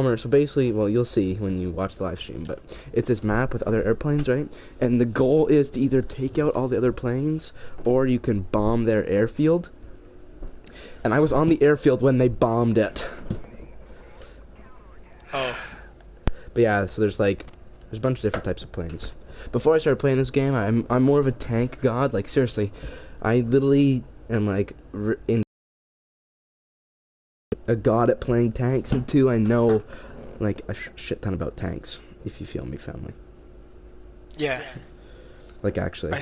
bomber, so basically, well, you'll see when you watch the live stream, but it's this map with other airplanes, right? And the goal is to either take out all the other planes, or you can bomb their airfield. And I was on the airfield when they bombed it. Oh. But yeah, so there's a bunch of different types of planes. Before I started playing this game, I'm more of a tank god. Like, seriously, I literally am a god at playing tanks, and two, I know like a shit ton about tanks. If you feel me, family. Yeah. Like, actually,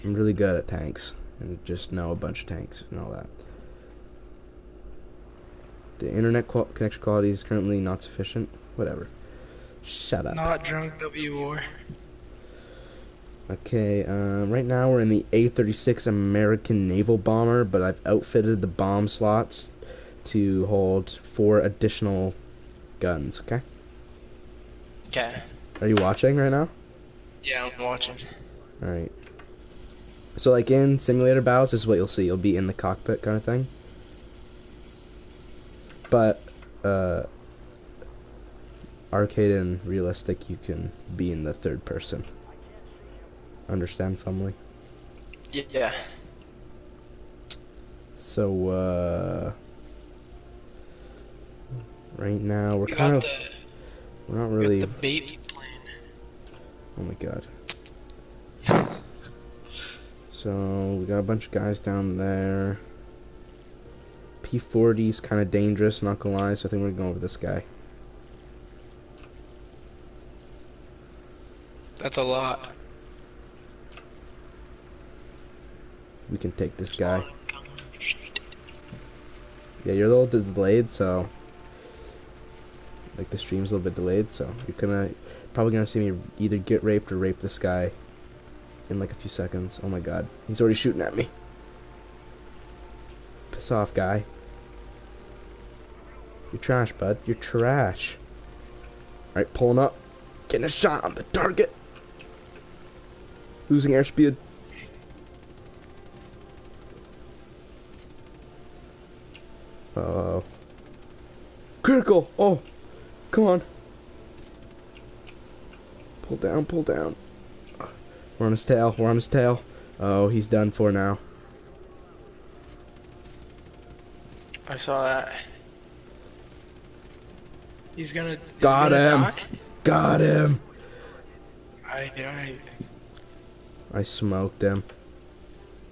I'm really good at tanks, and just know a bunch of tanks and all that. The internet connection quality is currently not sufficient. Whatever. Shut up. Not drunk Wwar. Okay, right now we're in the A-36 American naval bomber, but I've outfitted the bomb slots to hold 4 additional guns, okay? Okay. Are you watching right now? Yeah, I'm watching. Alright. So, like, in simulator battles, this is what you'll see. You'll be in the cockpit kind of thing. But, arcade and realistic, you can be in the third person. Understand, family? Yeah. So, right now we're we're not really. The baby plane. Oh my god. So we got a bunch of guys down there. P-40's kind of dangerous, not gonna lie. So I think we're going with this guy. That's a lot. We can take this guy. Yeah, you're a little delayed, so like the stream's a little bit delayed, so you're probably gonna see me either get raped or rape this guy in like a few seconds. Oh my god, he's already shooting at me. Piss off, guy. You're trash, bud. You're trash. Alright, pulling up. Getting a shot on the target. Losing airspeed. Uh-oh. Critical! Oh! Come on. Pull down, pull down. We're on his tail, we're on his tail. Oh, he's done for now. I saw that. He's gonna Got him! die? Got him! I smoked him.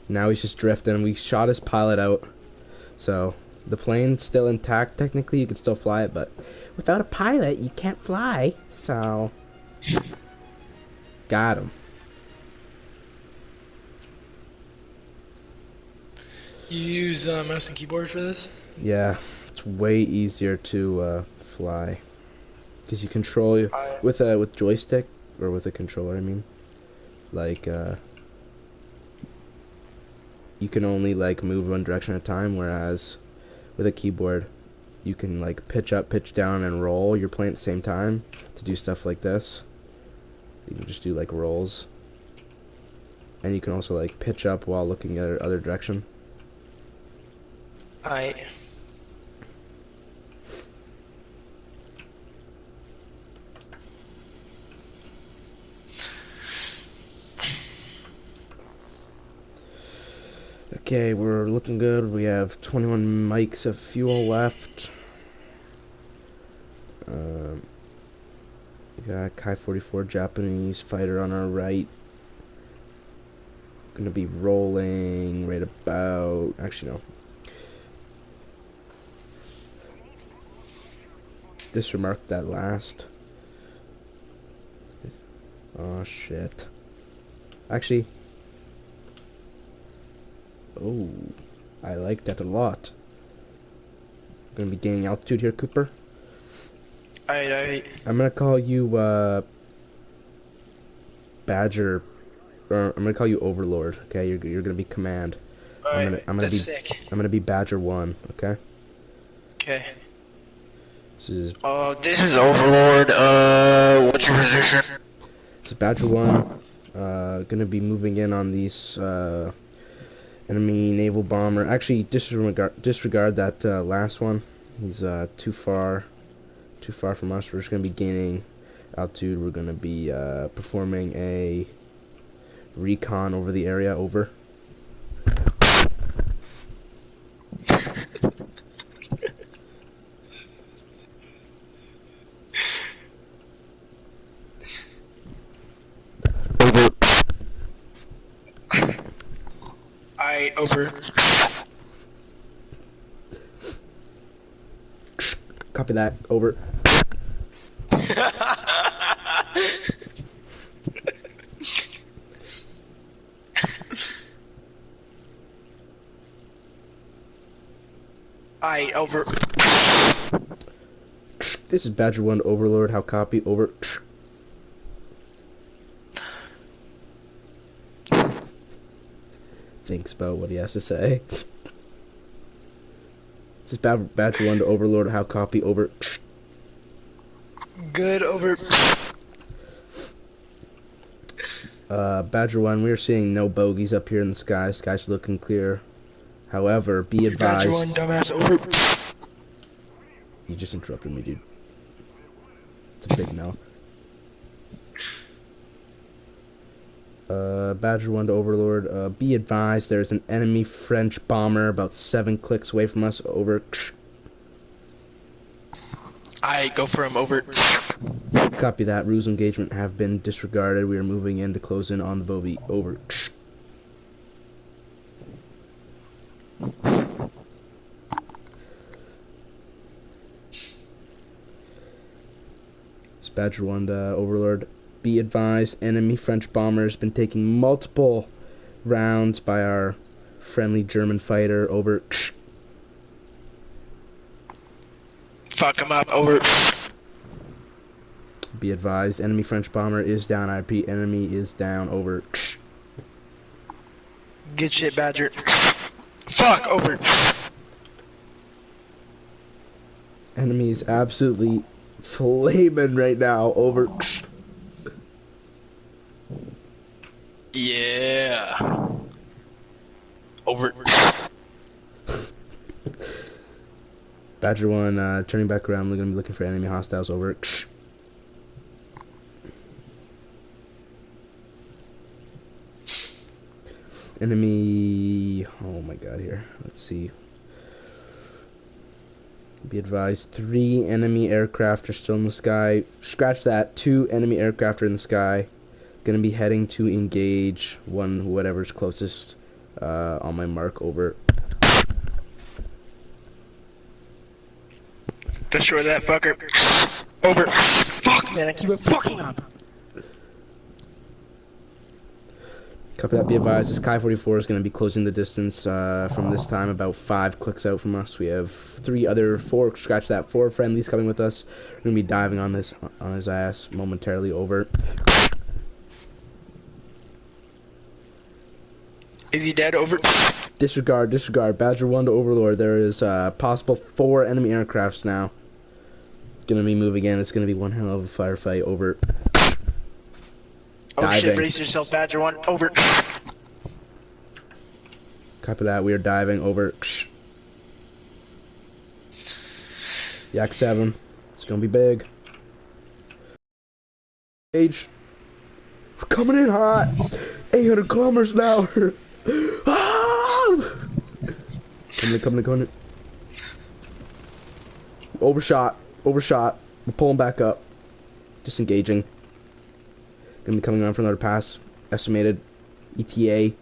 Now he's just drifting. We shot his pilot out. So, the plane's still intact. Technically, you can still fly it, but without a pilot, you can't fly. So, got him. You use mouse and keyboard for this? Yeah, it's way easier to fly. Because you control with joystick, or with a controller, I mean. Like, you can only, like, move one direction at a time, whereas with a keyboard, you can, like, pitch up, pitch down, and roll your plane at the same time to do stuff like this. You can just do, like, rolls. And you can also, like, pitch up while looking at the other direction. Okay, we're looking good. We have 21 mics of fuel left. We got Kai-44 Japanese fighter on our right. Gonna be rolling right about... Actually, no. Disremark that last. Oh, shit. Actually... Oh, I like that a lot. I'm gonna be gaining altitude here, Cooper. Alright. I'm gonna call you, Badger, or I'm gonna call you Overlord, okay? You're gonna be Command. Alright, I'm gonna be Badger 1, okay? Okay. This is Overlord, what's your position? This is Badger 1, gonna be moving in on these, enemy naval bomber. Actually, disregard that last one. He's too far too far from us. We're just going to be gaining altitude. We're going to be performing a recon over the area. Over. Over. Copy that. Over. Over. This is Badger 1 Overlord. How copy? Over. Thinks about what he has to say. This is Badger 1 to Overlord. How copy? Over. Good. Over. Badger 1, we are seeing no bogeys up here in the sky. Sky's looking clear. However, be advised. Badger 1, dumbass. Over. You just interrupted me, dude. It's a big no. Badger 1 to Overlord. Be advised, there's an enemy French bomber about 7 clicks away from us. Over. Go for him. Over. Copy that. Rules of engagement have been disregarded. We are moving in to close in on the bogey. Over. It's Badger 1 to Overlord. Be advised, enemy French bomber has been taking multiple rounds by our friendly German fighter. Over. Fuck him up. Over. Be advised, enemy French bomber is down. I repeat, enemy is down. Over. Good shit, Badger. Fuck. Over. Enemy is absolutely flaming right now. Over. Yeah. Over. Badger 1, turning back around. We're going to be looking for enemy hostiles. Over. Enemy. Oh my god, here. Let's see. Be advised, 3 enemy aircraft are still in the sky. Scratch that. 2 enemy aircraft are in the sky. Gonna be heading to engage whatever's closest on my mark. Over. Destroy that fucker. Over. Fuck, man, I keep it fucking up. Copy that. Be advised, this Kai-44 is going to be closing the distance from this time, about 5 clicks out from us. We have 4 friendlies coming with us. We're going to be diving on his ass momentarily. Over. Is he dead? Over. Disregard. Badger 1 to Overlord. There is possible 4 enemy aircrafts now. Going to be moving in. It's going to be one hell of a firefight. Over. Oh Diving. shit, brace yourself, Badger 1. Over. Copy that. We are diving. Over. Yak 7. It's going to be big. Age. We're coming in hot. 800 kilometers an hour. Ah! Coming in. Overshot. We're pulling back up. Disengaging. Gonna be coming on for another pass. Estimated ETA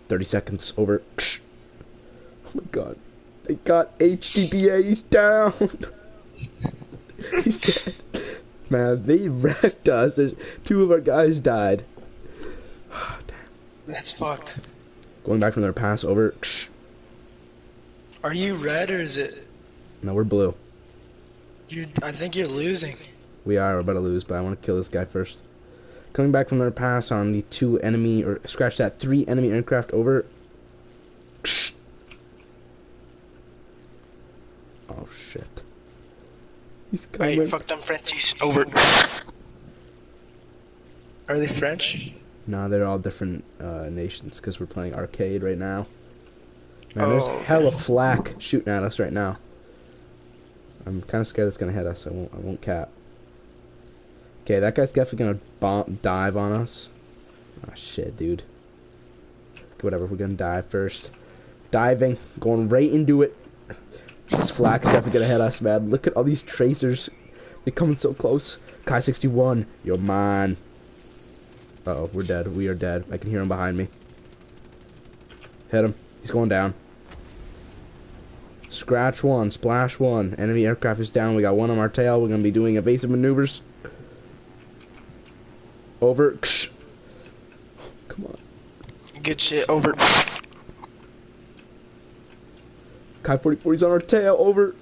30 seconds. Over. Oh my god. They got HDBA. He's down. He's dead. Man, they wrecked us. There's 2 of our guys died. Oh, damn. That's fucked. Going back from their pass. Over. Are you red or is it? No, we're blue. I think you're losing. We are. We're about to lose, but I want to kill this guy first. Coming back from their pass on the 2 enemy, or scratch that, 3 enemy aircraft. Over. Oh shit. He's coming. Alright, fuck them Frenchies. Over. Are they French? No, they're all different nations because we're playing arcade right now. Man, there's hella flak shooting at us right now. I'm kind of scared it's gonna hit us. I won't cap. Okay, that guy's definitely gonna dive on us. Ah, shit, dude. Okay, whatever, we're gonna dive first. Diving, going right into it. This flak's definitely gonna hit us, man. Look at all these tracers. They're coming so close. Kai 61, you're mine. Uh oh, we're dead. We are dead. I can hear him behind me. Hit him. He's going down. Scratch one, splash one. Enemy aircraft is down. We got one on our tail. We're gonna be doing evasive maneuvers. Over. Come on. Good shit. Over. Kai 44's on our tail. Over.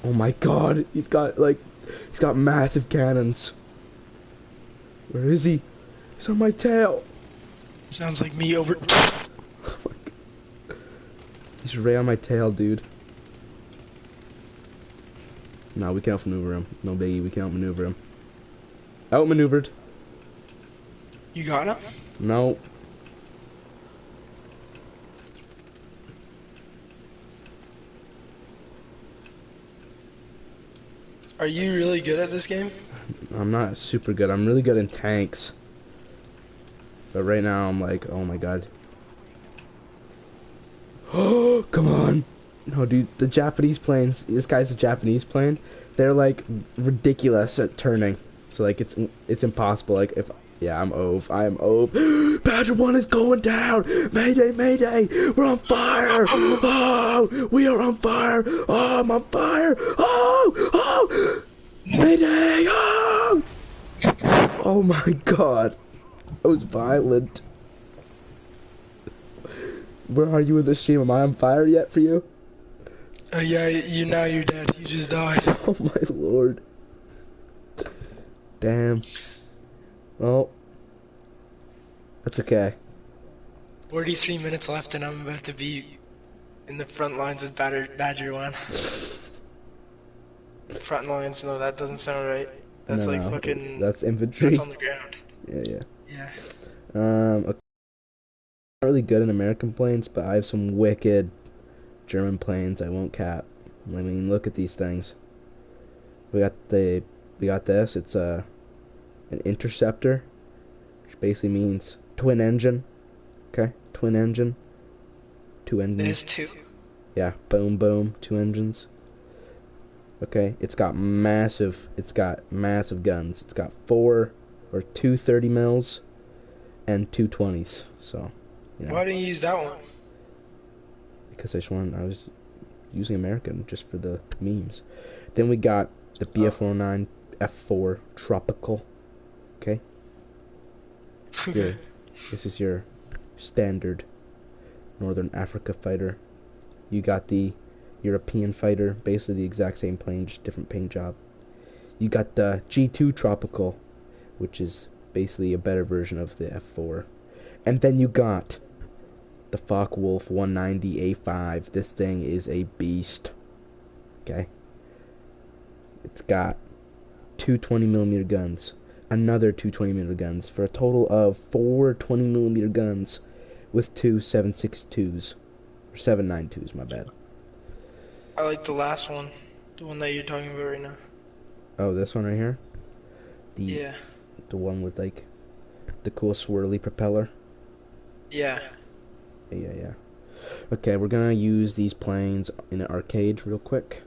Oh my god. He's got massive cannons. Where is he? He's on my tail. Sounds like me. Over. Oh my god. He's right on my tail, dude. No, we can't maneuver him. No biggie, we can't maneuver him. Outmaneuvered. You got him? No. Are you really good at this game? I'm not super good. I'm really good in tanks. But right now I'm like, oh my god. Oh, come on. No, dude, the Japanese planes, this guy's a Japanese plane. They're like ridiculous at turning. So like it's impossible. Like if yeah, I'm ove. Badger 1 is going down. Mayday, mayday. We're on fire. Oh, we are on fire. Oh, I'm on fire. Oh, mayday. Oh. Oh my god. That was violent. Where are you in the stream? Am I on fire yet for you? Yeah, you're dead. You just died. Oh my lord. Damn. Well, that's okay. 43 minutes left and I'm about to be in the front lines with Badger 1. Front lines, no, that doesn't sound right. That's No, fucking... that's infantry. That's on the ground. Yeah. Yeah. Okay. Not really good in American planes, but I have some wicked German planes. I won't cap. I mean, look at these things. We got this. It's an interceptor, which basically means twin engine. Okay, twin engine. Two engines. There's two. Yeah, boom, boom, two engines. Okay, it's got massive guns. It's got two 30 mils and two 20s. So, you know. Why didn't you use that one? Because I was using American just for the memes. Then we got the BF-109 F4 Tropical. Okay. This is your standard Northern Africa fighter. You got the European fighter, basically the exact same plane, just different paint job. You got the G2 Tropical, which is basically a better version of the F4. And then you got the Focke-Wulf 190A5. This thing is a beast. Okay. It's got two 20mm guns, another two 20mm guns, for a total of four 20mm guns with two 7.62s. Or 7.92s, my bad. I like the last one. The one that you're talking about right now. Oh, this one right here? Yeah. The one with, like, the cool swirly propeller? Yeah. Yeah. Okay, we're gonna use these planes in an arcade real quick.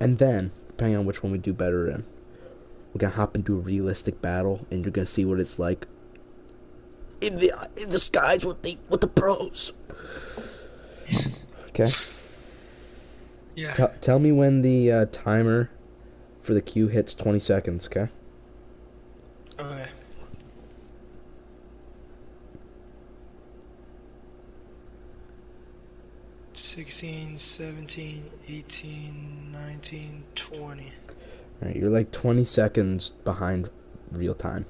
And then, depending on which one we do better in, we're gonna hop into a realistic battle, and you're gonna see what it's like in the skies with the pros. Okay. Yeah. Tell me when the timer for the queue hits 20 seconds, okay? Okay. 16, 17, 18, 19, 20. Alright, you're like 20 seconds behind real time.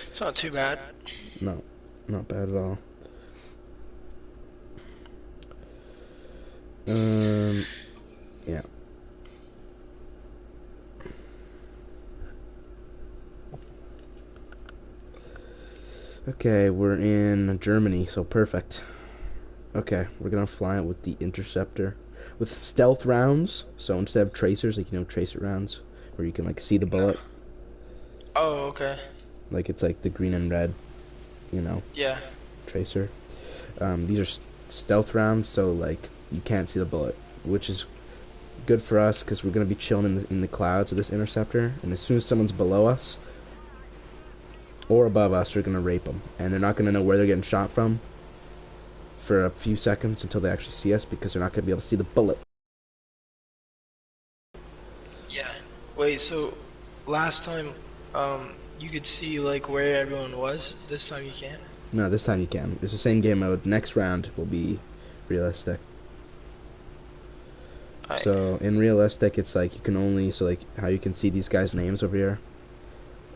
It's not too bad. No, not bad at all. Yeah. Okay, we're in Germany, so perfect. Okay, we're gonna fly it with the interceptor, with stealth rounds. So instead of tracers, like tracer rounds, where you can like see the bullet, Oh, okay. like it's like the green and red, you know, Yeah. tracer. These are stealth rounds, so like you can't see the bullet, which is good for us because we're gonna be chilling in the clouds of this interceptor, and as soon as someone's below us or above us, we're gonna rape them, and they're not gonna know where they're getting shot from for a few seconds until they actually see us, because they're not gonna be able to see the bullet. Yeah. Wait, so last time, you could see like where everyone was. This time you can't. No, this time you can. It's the same game mode. Next round will be realistic. So in realistic, it's like you can only like how you can see these guys' names over here.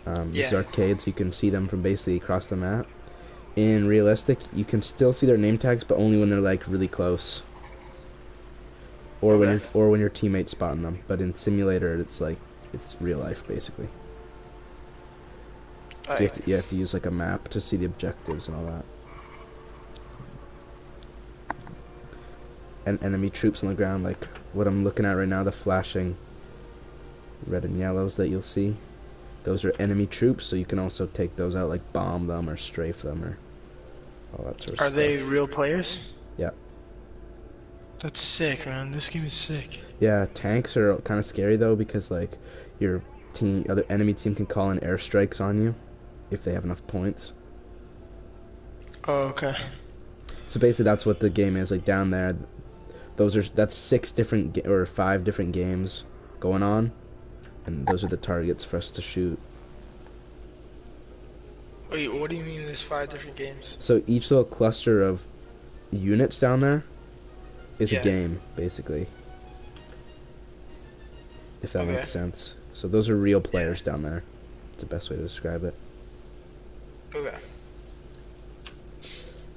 This is arcade, so you can see them from basically across the map. In realistic, you can still see their name tags, but only when they're like really close, or when your teammate's spotting them. But in simulator, it's like it's real life basically. So you have to use like a map to see the objectives and all that. And enemy troops on the ground, like what I'm looking at right now, the flashing red and yellows that you'll see. Those are enemy troops, so you can also take those out, like bomb them or strafe them or all that sort of stuff. Are they real players? Yeah. That's sick, man. This game is sick. Yeah, tanks are kind of scary though, because like your other enemy team can call in airstrikes on you if they have enough points. Oh, okay. So basically, that's what the game is like down there. That's 6 different or 5 different games going on, and those are the targets for us to shoot. Wait, what do you mean there's 5 different games? So each little cluster of units down there is a game, basically. If that makes sense. So those are real players down there. It's the best way to describe it. Okay.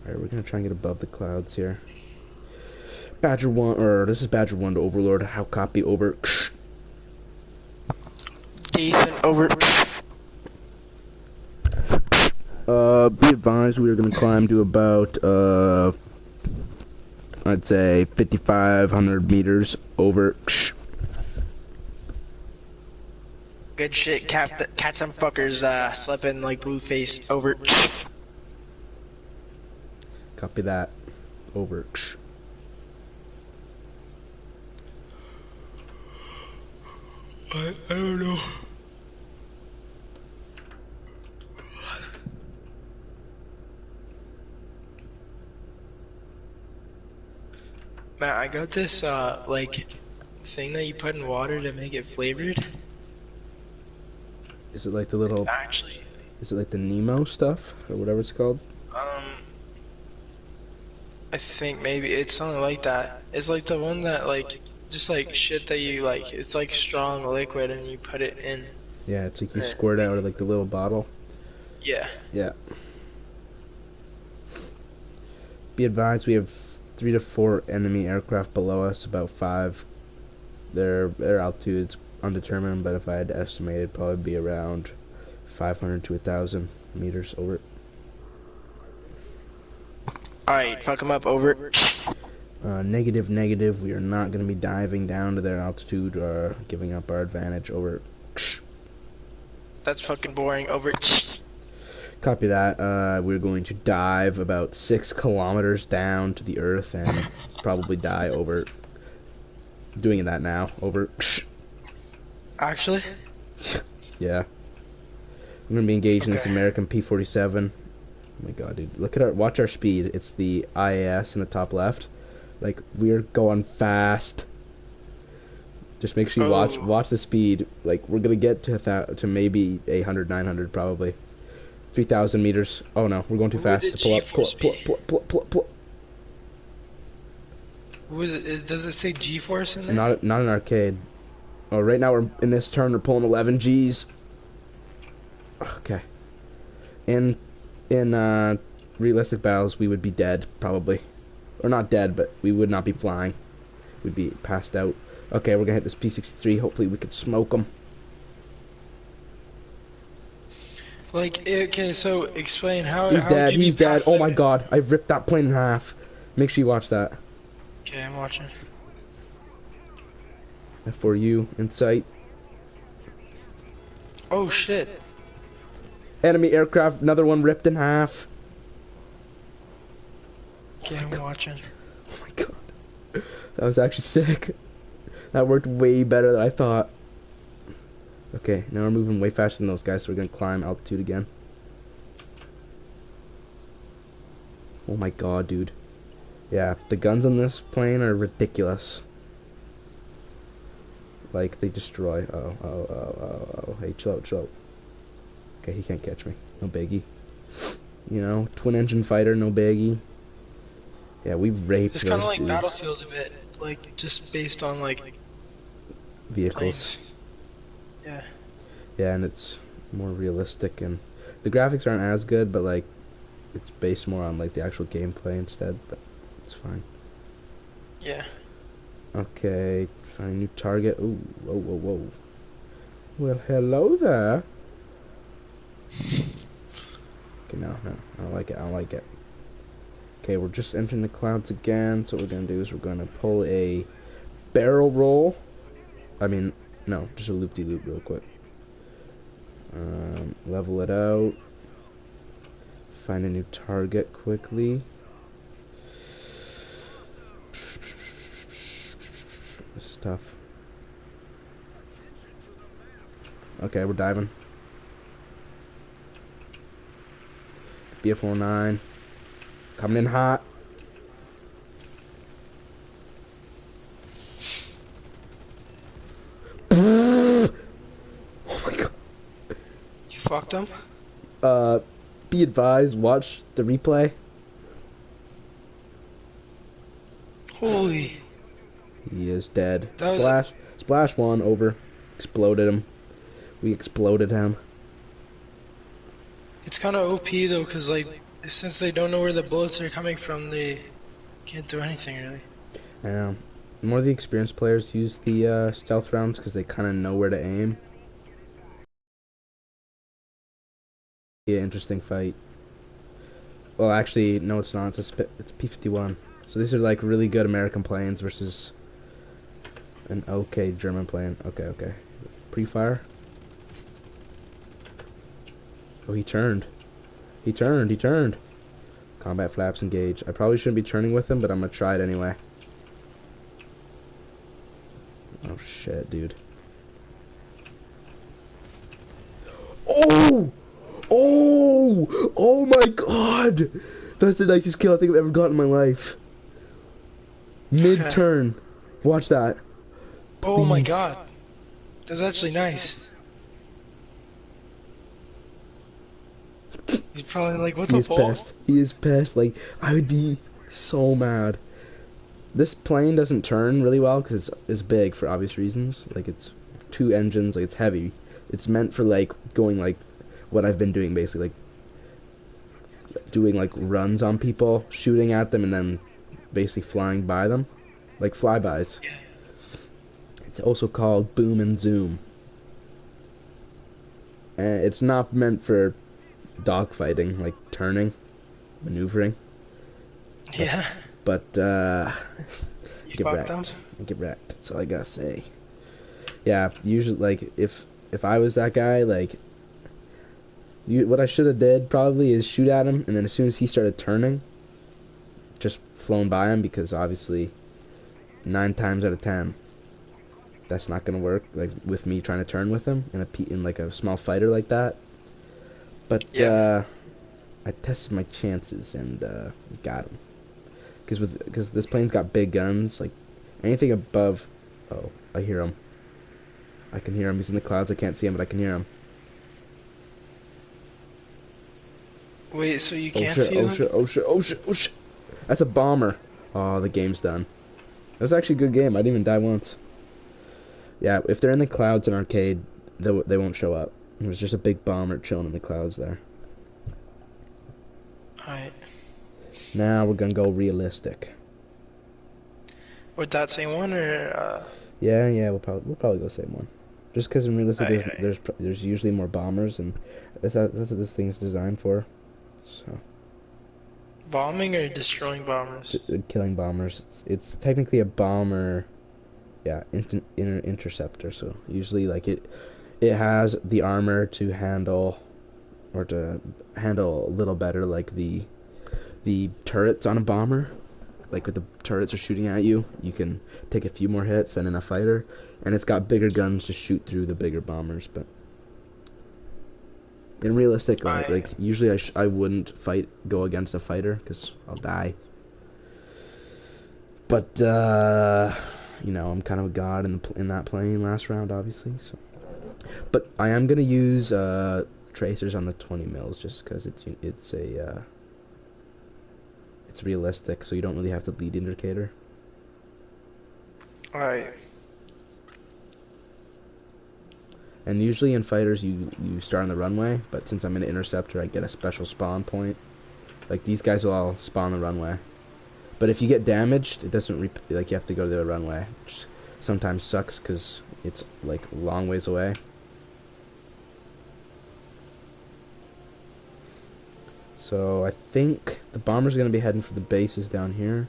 Alright, we're gonna try and get above the clouds here. Badger 1, or this is Badger 1 to Overlord. How copy, over? Decent, over. Be advised, we are gonna climb to about, I'd say 5,500 meters, over. Good shit, catch some fuckers, slipping like blue face, over. Copy that, over. I don't know. Matt, I got this, like, thing that you put in water to make it flavored. Is it like the little... Is it like the Nemo stuff? Or whatever it's called? I think maybe it's something like that. It's like the one that, like, just like shit that you, like, it's like strong liquid and you put it in. Yeah, it's like you squirt out of like the little bottle. Yeah. Yeah. Be advised, we have 3 to 4 enemy aircraft below us, about 5. Their altitude's undetermined, but if I had to estimate, it'd probably be around 500 to 1,000 meters, over. Alright, fuck them up, over. Negative, negative. We are not going to be diving down to their altitude or giving up our advantage, over. That's fucking boring, over. Copy that. We're going to dive about 6 kilometers down to the earth and probably die, over. Doing that now, over. Actually? Yeah. I'm gonna be engaged in this American P-47. Oh my god, dude. Watch our speed. It's the IAS in the top left. Like, we're going fast. Just make sure you watch the speed. Like, we're gonna get to maybe 800, 900 probably. 3,000 meters. Oh no, we're going too fast. Pull up. Does it say G-force in there? Not an arcade. Oh, right now we're in this turn. We're pulling 11 Gs. Okay. In realistic battles, we would be dead probably, or not dead, but we would not be flying. We'd be passed out. Okay, we're gonna hit this P-63. Hopefully, we could smoke them. Like, okay, so explain how. He's dead. Oh my god, I've ripped that plane in half. Make sure you watch that. Okay, I'm watching. F4U in sight. Oh shit. Enemy aircraft, another one ripped in half. Okay, I'm watching. Oh my god. That was actually sick. That worked way better than I thought. Okay, now we're moving way faster than those guys, so we're gonna climb altitude again. Oh my god, dude. Yeah, the guns on this plane are ridiculous. Like, they destroy. Oh. Hey, chill out. Okay, he can't catch me. No biggie. You know, twin engine fighter, no biggie. Yeah, we've raped It's those kind of like dudes. Battlefield a bit, like just based on like Vehicles. planes. Yeah. Yeah, and it's more realistic, and the graphics aren't as good, but like it's based more on like the actual gameplay instead, but it's fine. Yeah. Okay, find a new target. Ooh, whoa. Well, hello there. Okay, no, I don't like it. Okay, we're just entering the clouds again, so what we're gonna do is we're gonna pull a barrel roll. I mean, no, just a loop-de-loop real quick. Level it out. Find a new target quickly. This is tough. Okay, we're diving. BF-09. Coming in hot. Oh my god. You fucked them? Be advised, watch the replay. Holy. He is dead. That was Splash one, over. Exploded him. We exploded him. It's kind of OP though, cause like since they don't know where the bullets are coming from, they can't do anything really. I know. More of the experienced players use the stealth rounds because they kind of know where to aim. Yeah, interesting fight. Well, actually, no, it's not. It's P-51. So these are like really good American planes versus an okay German plane. Okay. Pre-fire. Oh, he turned. He turned. Combat flaps engage. I probably shouldn't be turning with him, but I'm gonna try it anyway. Oh shit, dude. Oh! Oh my god! That's the nicest kill I think I've ever gotten in my life. Mid-turn. Watch that. Oh my Please. god. That's actually nice. He's probably like, what the fuck? He is pissed. Like, I would be so mad. This plane doesn't turn really well because it's big for obvious reasons. Like, it's 2 engines, like, it's heavy. It's meant for, like, going, like, what I've been doing, basically. Like, doing, like, runs on people, shooting at them, and then basically flying by them. Like, flybys. Yeah. It's also called boom and zoom. And it's not meant for dogfighting, like turning, maneuvering. Yeah. But You fucked them? get wrecked. That's all I gotta say. Yeah, usually, like, if I was that guy, like, what I should have did probably is shoot at him, and then as soon as he started turning, just flown by him, because obviously 9 times out of 10 that's not gonna work, like with me trying to turn with him in like a small fighter like that. But Yeah. I tested my chances and got him. Because this plane's got big guns, like anything above. Oh, I hear him. I can hear him. He's in the clouds. I can't see him, but I can hear him. Wait, so you Oh can't shit! see Oh them? shit! Oh shit! Oh shit! Oh shit! That's a bomber. Oh, the game's done. It was actually a good game. I didn't even die once. Yeah, if they're in the clouds in arcade, they won't show up. It was just a big bomber chilling in the clouds there. Alright. Now we're gonna go realistic. Would that same one or Yeah, we'll probably go same one. Just because in realistic, Aye. there's usually more bombers, and that's what this thing's designed for. So Bombing or destroying bombers? Killing bombers. It's technically a bomber. Yeah, instant interceptor. So usually, like it has the armor to handle, or to handle a little better, like the turrets on a bomber. Like if the turrets are shooting at you, you can take a few more hits than in a fighter, and it's got bigger guns to shoot through the bigger bombers. But in realistic, like usually I wouldn't go against a fighter because I'll die. But you know, I'm kind of a god in that plane last round, obviously. So, but I am gonna use tracers on the 20 mils just because it's realistic, so you don't really have the lead indicator. Alright. And usually in fighters you start on the runway, but since I'm an interceptor, I get a special spawn point. Like these guys will all spawn the runway. But if you get damaged, it doesn't like you have to go to the runway, which sometimes sucks because it's like a long ways away. So I think the bombers are gonna be heading for the bases down here,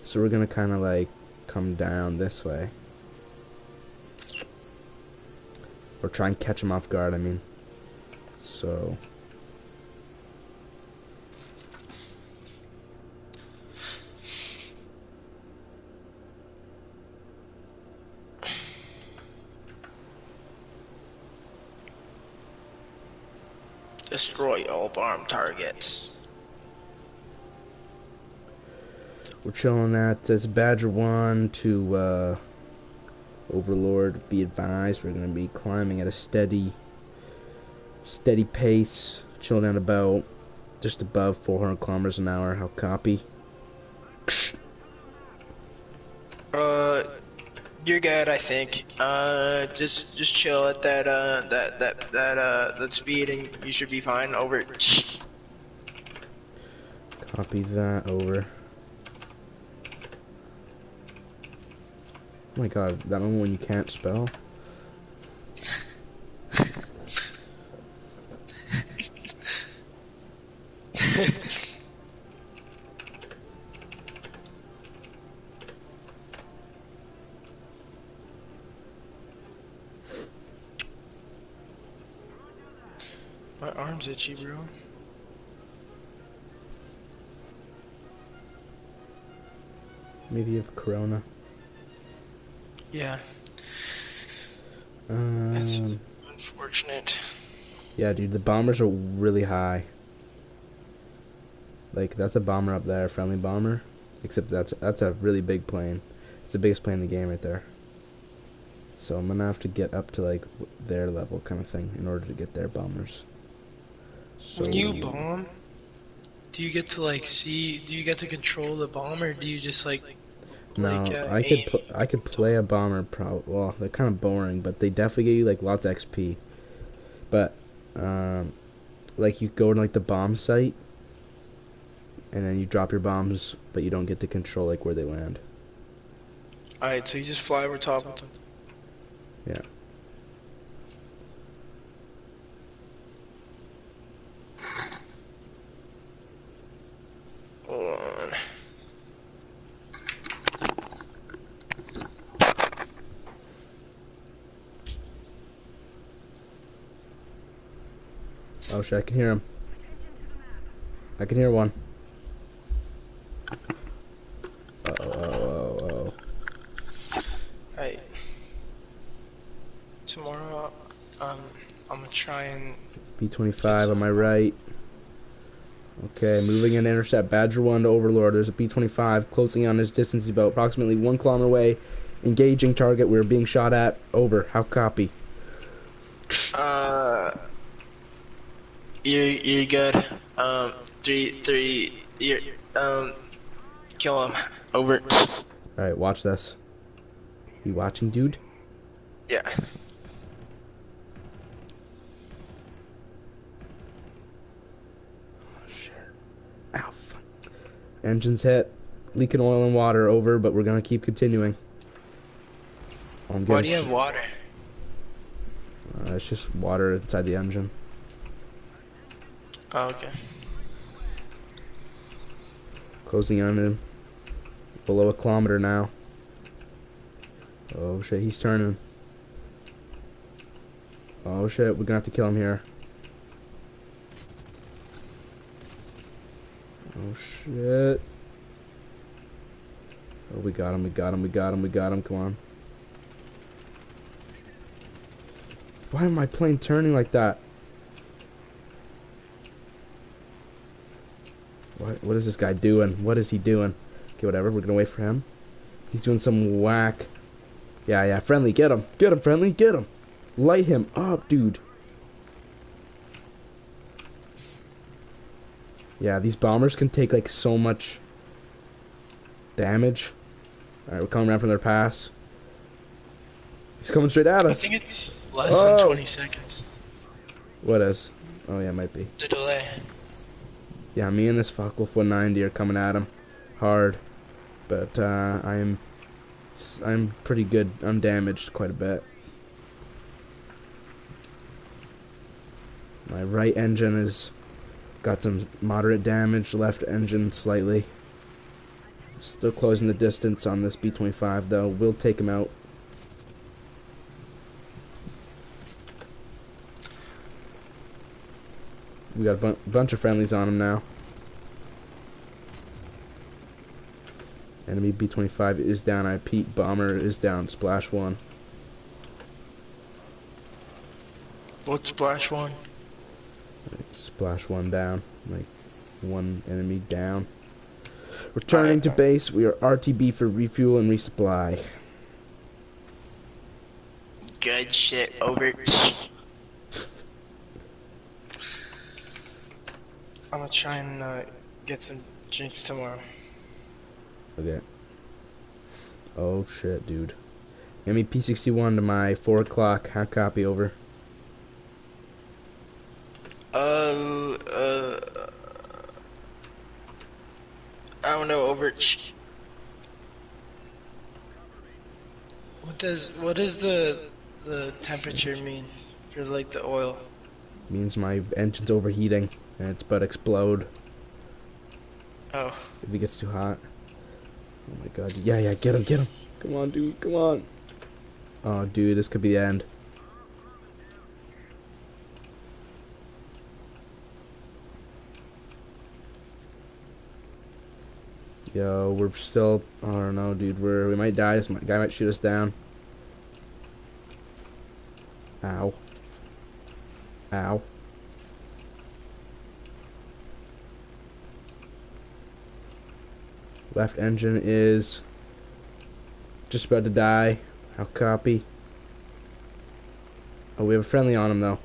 so we're gonna kind of like come down this way, or try and catch them off guard. I mean, so. Destroy all bomb targets. We're chilling at this Badger 1 to Overlord. Be advised, we're going to be climbing at a steady pace. Chilling at about just above 400 kilometers an hour. How copy? You're good, I think. Just chill at that speed, and you should be fine. Over. Copy that. Over. Oh my god, that one when you can't spell. My arm's itchy, bro. Maybe you have corona. Yeah. That's unfortunate. Yeah, dude, the bombers are really high. Like, that's a bomber up there, friendly bomber. Except that's a really big plane. It's the biggest plane in the game right there. So I'm gonna have to get up to, like, their level kind of thing in order to get their bombers. So when you bomb, do you get to, like, do you get to control the bomb, or do you just, like... No, aim? I could play a bomber well, they're kind of boring, but they definitely give you, like, lots of XP. But, like, you go to, like, the bomb site, and then you drop your bombs, but you don't get to control, like, where they land. Alright, so you just fly over top of them. Yeah. Hold on. Oh shit, I can hear him. I can hear one. Oh. Alright. Tomorrow, I'm gonna try and... B-25 on my right. Okay, moving in to intercept Badger 1 to Overlord. There's a B-25 closing on his distance. He's about approximately 1 kilometer away. Engaging target. We're being shot at. Over. How copy? You're good. Three, kill him. Over. Alright, watch this. You watching, dude? Yeah. Oh, shit. Ow, fuck. Engines hit. Leaking oil and water. Over, but we're gonna keep continuing. Why do you have water? It's just water inside the engine. Oh, okay. Closing on him. Below a kilometer now. Oh shit, he's turning. Oh shit, we're gonna have to kill him here. Oh shit. Oh, we got him, we got him, we got him, we got him, come on. Why am my plane turning like that? What is this guy doing? What is he doing? Okay, whatever, we're gonna wait for him. He's doing some whack. Yeah, friendly, get him. Get him, friendly, get him. Light him up, dude. Yeah, these bombers can take like so much damage. Alright, we're coming around from their pass. He's coming straight at us. I think it's less than 20 seconds. What is? Oh yeah, it might be. The delay. Yeah, me and this Focke-Wulf 190 are coming at him hard, but I'm pretty good. I'm damaged quite a bit. My right engine has got some moderate damage. Left engine slightly. Still closing the distance on this B-25 though. We'll take him out. We got a bunch of friendlies on him now. Enemy B-25 is down. I Pete bomber is down. Splash 1. What's splash 1? Splash 1 down. Like 1 enemy down. Returning to base. We are RTB for refuel and resupply. Good shit, over. I'm gonna try and get some drinks tomorrow. Okay. Oh shit, dude. Enemy P-61 to my 4 o'clock. How copy, over? I don't know, over. What does the temperature mean for like the oil? Means my engine's overheating and it's about to explode Oh. if it gets too hot. Oh my god. Yeah, get him. Come on, dude, come on. Oh, dude, this could be the end. Yo, we're still, I don't know, dude, we might die. This guy might shoot us down. Ow. Ow. Left engine is just about to die. How copy? Oh, we have a friendly on him though.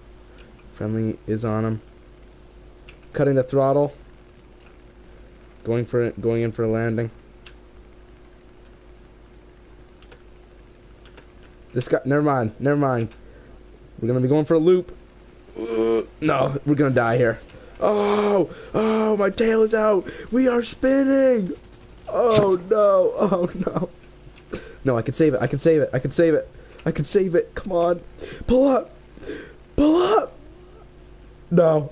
Friendly is on him. Cutting the throttle. Going in for a landing. This guy, never mind. We're gonna be going for a loop. No, we're gonna die here. Oh, my tail is out. We are spinning. Oh no. No, I can save it. Come on. Pull up. No.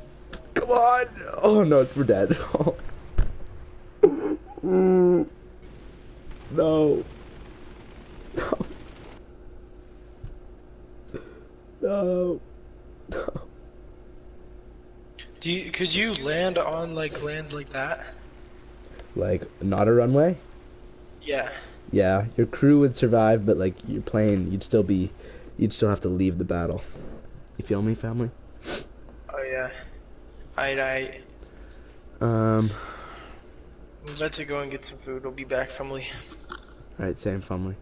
Come on. Oh no, we're dead. No. No. Could you land like that? Like, not a runway? Yeah. Yeah, your crew would survive, but like your plane, you'd still have to leave the battle. You feel me, family? Oh yeah. I Um. I'm about to go and get some food. We'll be back, family. Alright, same family.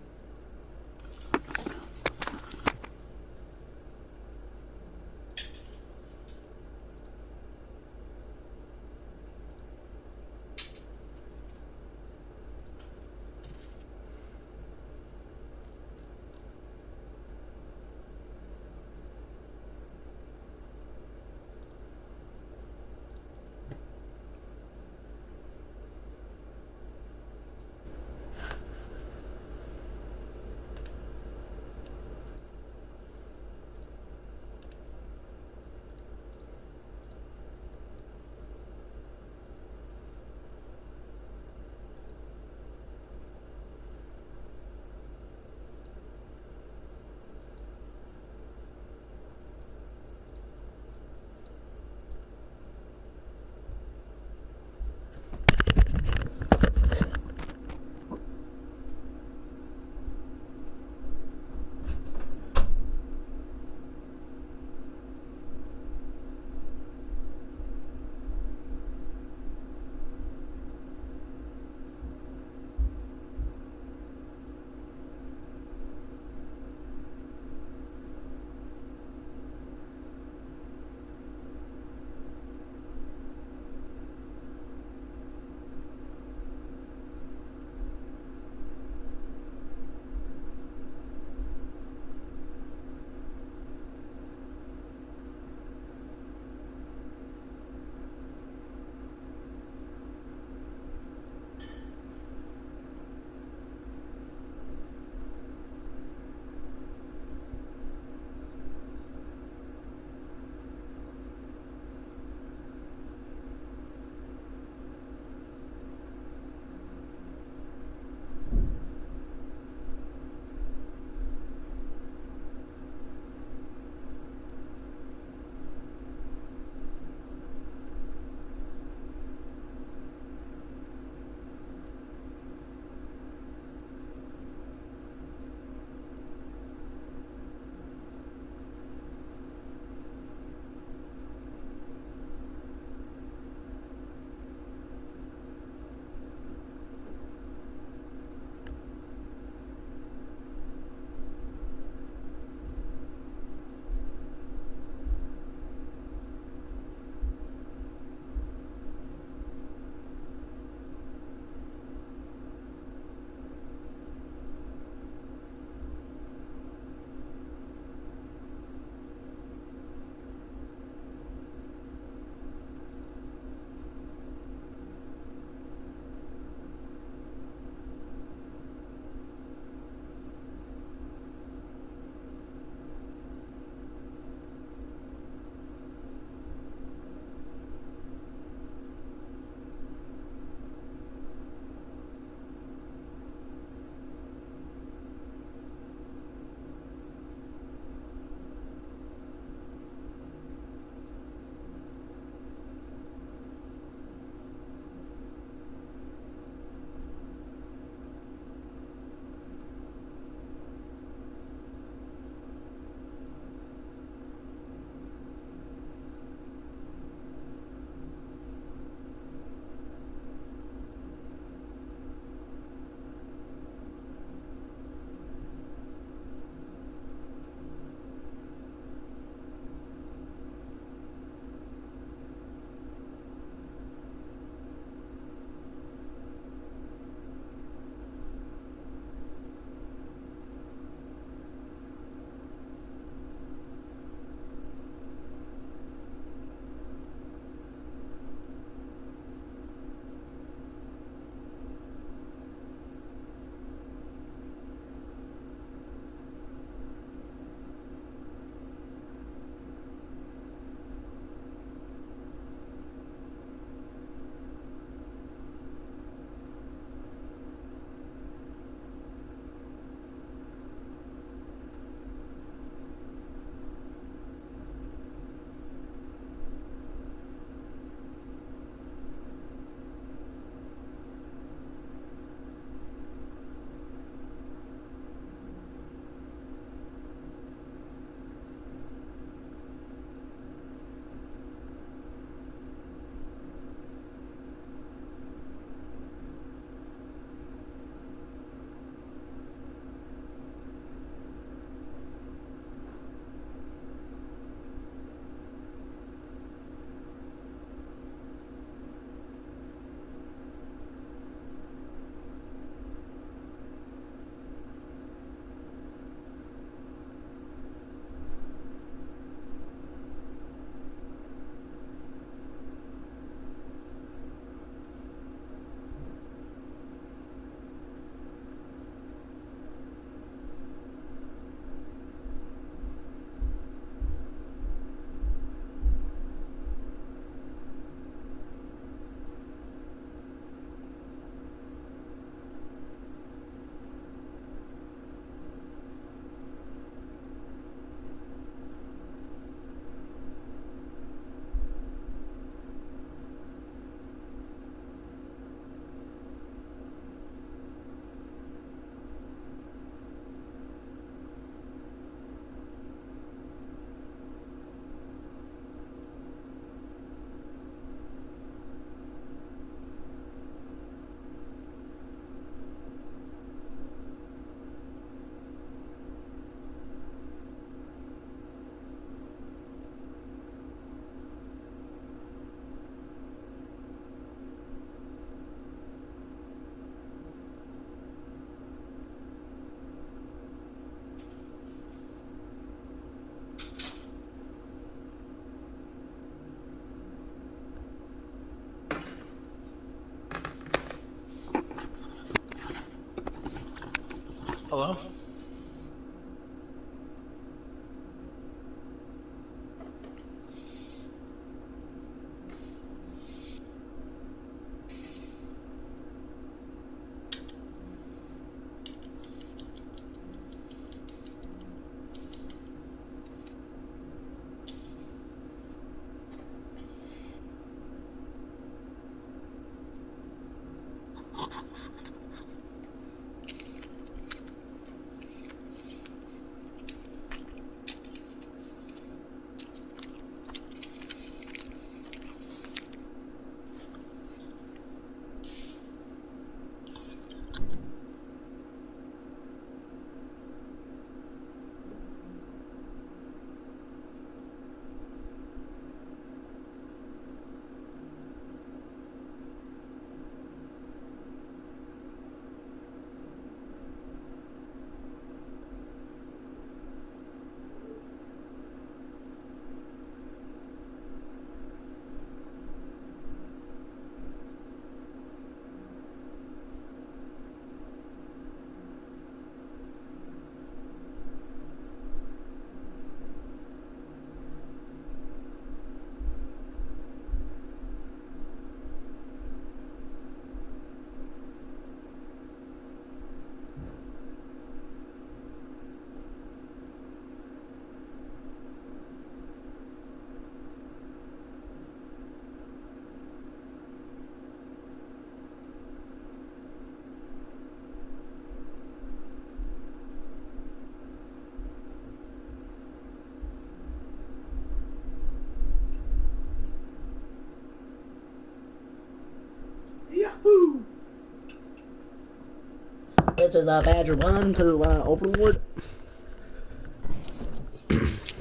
this is Badger 1 to Overlord.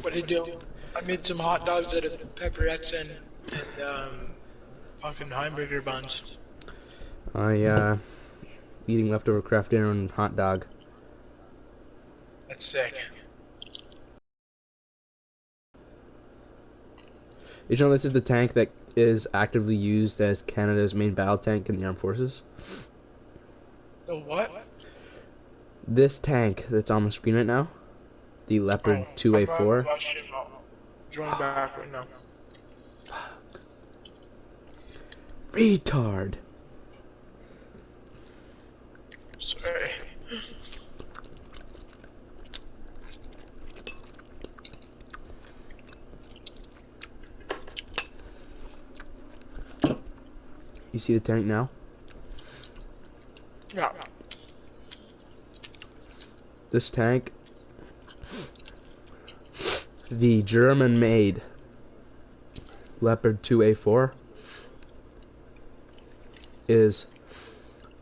What did you do? I made some hot dogs out of pepperettes and fucking hamburger buns. Eating leftover craft dinner and hot dog. That's sick. Did you know this is the tank that is actively used as Canada's main battle tank in the armed forces? The what? This tank that's on the screen right now, the Leopard 2A4. Join back right now. Retard. Sorry. You see the tank now? Yeah. This tank, the German-made Leopard 2A4, is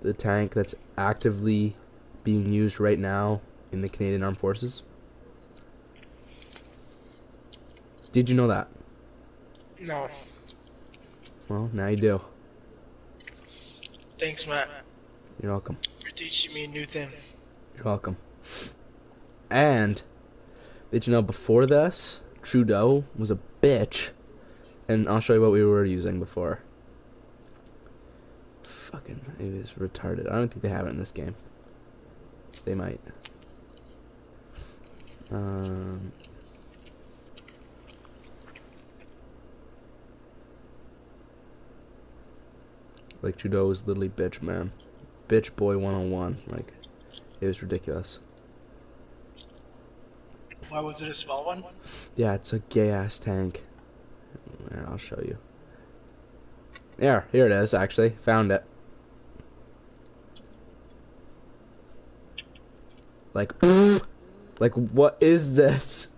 the tank that's actively being used right now in the Canadian Armed Forces. Did you know that? No. Well, now you do. Thanks, Matt. You're welcome. For teaching me a new thing. You're welcome. And did you know before this, Trudeau was a bitch? And I'll show you what we were using before. Fucking, it is retarded. I don't think they have it in this game. They might. Like Trudeau was literally bitch, man. Bitch boy 101. Like, it was ridiculous. Why was it a small one? Yeah, it's a gay ass tank. Here, I'll show you. Here it is, actually. Found it. Like, like, what is this?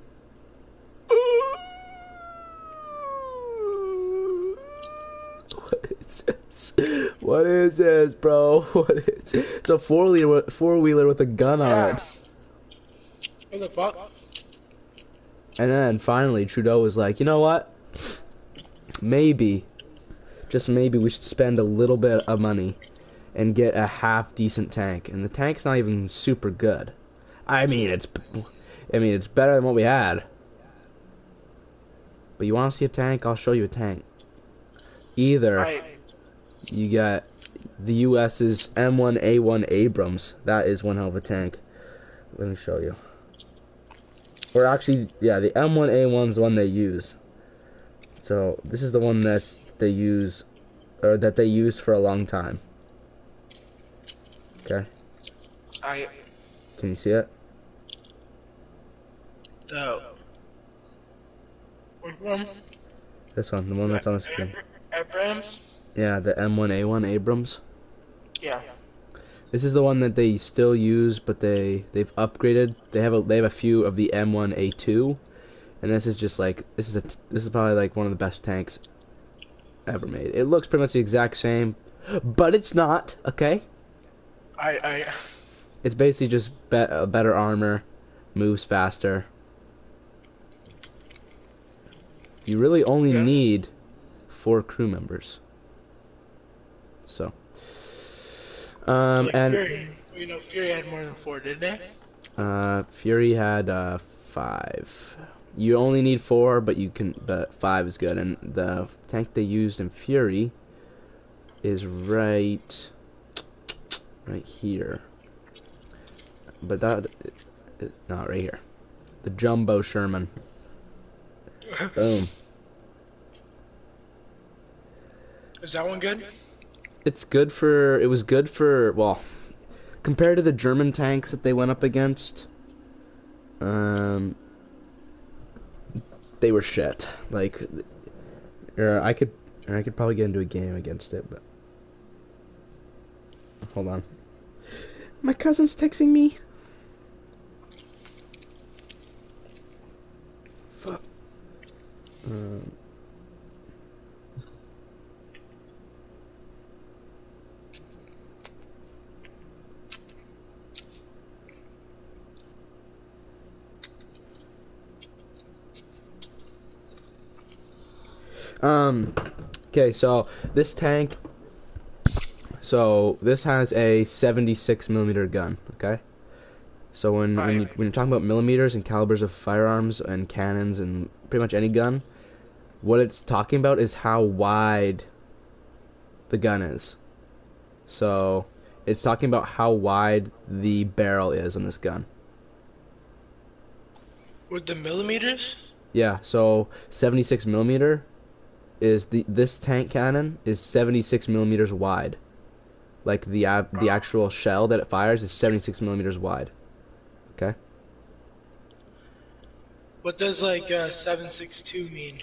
What is this? What is this, bro? What is it? It's a four-wheeler with a gun on it. What the fuck? And then finally, Trudeau was like, you know what? Maybe, just maybe, we should spend a little bit of money and get a half-decent tank. And the tank's not even super good. I mean, it's better than what we had. But you want to see a tank? I'll show you a tank. Either you got the U.S.'s M1A1 Abrams. That is one hell of a tank. Let me show you. Or actually, yeah, the M1A1 is the one they use. So this is the one that they use, or that they used for a long time. Okay. Can you see it? Which one? This one, the one that's on the screen. Abrams? Yeah, the M1A1 Abrams. Yeah. This is the one that they still use, but they've upgraded. They have a few of the M1A2, and this is just like this is probably like one of the best tanks ever made. It looks pretty much the exact same, but it's not. Okay. It's basically just better armor, moves faster. You really only need 4 crew members. So. And Fury, you know, Fury had more than 4, didn't they? Fury had 5. You only need 4, but 5 is good. And the tank they used in Fury is right here. But that not right here. The Jumbo Sherman. Boom. Is that one good? It was good for, well, compared to the German tanks that they went up against, they were shit. Like, I could probably get into a game against it, but hold on. My cousin's texting me. Fuck. Okay, so this tank. So this has a 76 millimeter gun. Okay. So when you're talking about millimeters and calibers of firearms and cannons and pretty much any gun, what it's talking about is how wide the gun is. So it's talking about how wide the barrel is on this gun. With the millimeters? Yeah, so 76 millimeter is this tank cannon is 76 millimeters wide. Like the actual shell that it fires is 76 millimeters wide. Okay. What does like 7.62 mean?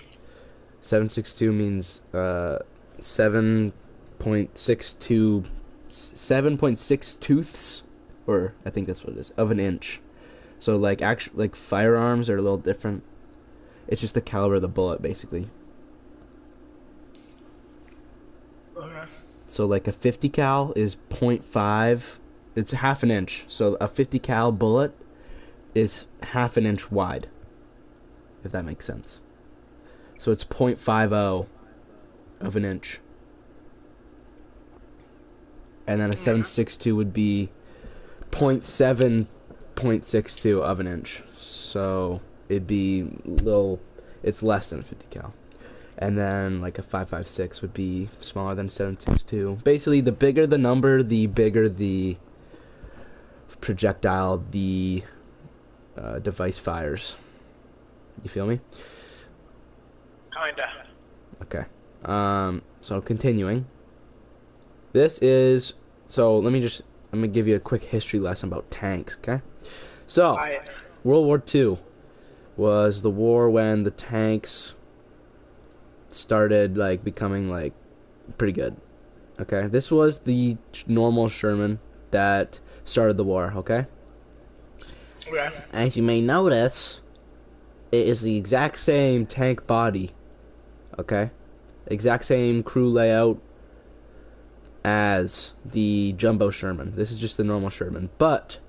7.62 means 7.62 7.6 or I think that's what it is, of an inch. So like like firearms are a little different. It's just the caliber of the bullet basically. Okay. So like a 50 cal is 0.5, it's half an inch. So a 50 cal bullet is half an inch wide, if that makes sense. So it's 0.50 of an inch. And then a 7.62 would be 0.7.62 of an inch. So it'd be it's less than a 50 cal. And then like a 5.56 would be smaller than 7.62. Basically, the bigger the number, the bigger the projectile the device fires. You feel me? Kinda. Okay. So continuing. I'm gonna give you a quick history lesson about tanks, okay? So, World War II was the war when the tanks started like becoming like pretty good. Okay? This was the normal Sherman that started the war, okay? Okay. As you may notice, it is the exact same tank body. Okay? Exact same crew layout as the Jumbo Sherman. This is just the normal Sherman. But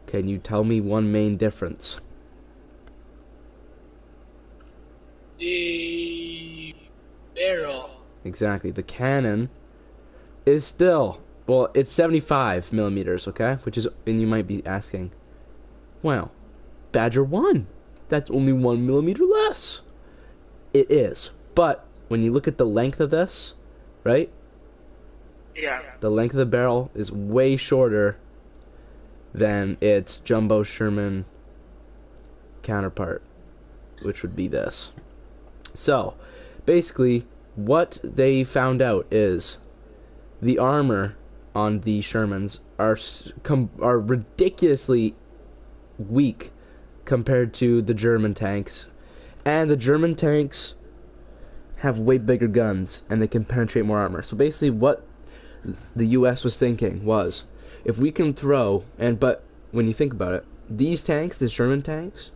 can you tell me one main difference? The barrel. Exactly. The cannon is still, well, it's 75 millimeters, okay? And you might be asking, wow, Badger 1, that's only 1 millimeter less. It is. But when you look at the length of this, right? Yeah. The length of the barrel is way shorter than its Jumbo Sherman counterpart, which would be this. So, basically, what they found out is the armor on the Shermans are ridiculously weak compared to the German tanks, and the German tanks have way bigger guns and they can penetrate more armor. So basically, what the U.S. was thinking was, if we can but when you think about it, these tanks, the German tanks,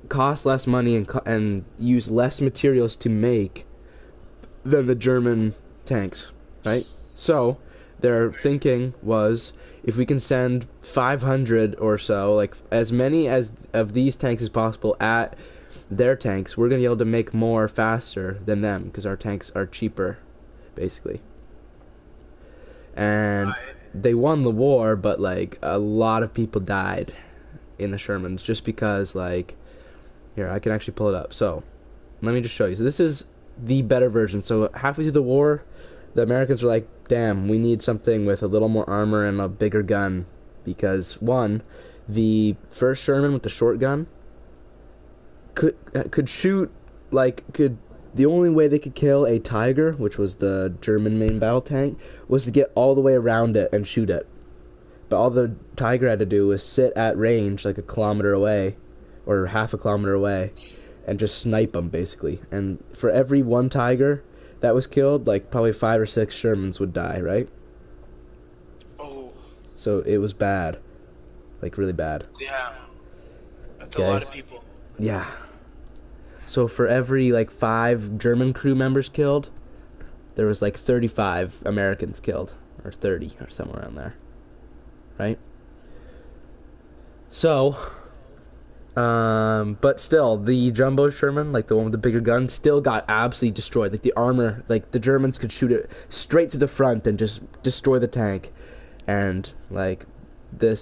cost less money and use less materials to make than the German tanks, right? So their thinking was, if we can send 500 or so, like as many as of these tanks as possible at their tanks, we're going to be able to make more faster than them because our tanks are cheaper, basically. And they won the war, but like a lot of people died in the Shermans just because, like, here, I can actually pull it up. So let me just show you. So this is the better version. So halfway through the war, the Americans were like, damn, we need something with a little more armor and a bigger gun, because one, the first Sherman with the short gun could shoot, the only way they could kill a Tiger, which was the German main battle tank, was to get all the way around it and shoot it. But all the Tiger had to do was sit at range, like a kilometer away, or half a kilometer away, and just snipe them, basically. And for every one Tiger that was killed, like, probably 5 or 6 Shermans would die, right? Oh. So it was bad. Like, really bad. Yeah. That's a lot of people. Yeah. So for every, like, 5 German crew members killed, there was, like, 35 Americans killed. Or 30, or somewhere around there. Right? So, But still, the jumbo Sherman, like the one with the bigger gun, still got absolutely destroyed. Like the armor, like the Germans could shoot it straight to the front and just destroy the tank. And like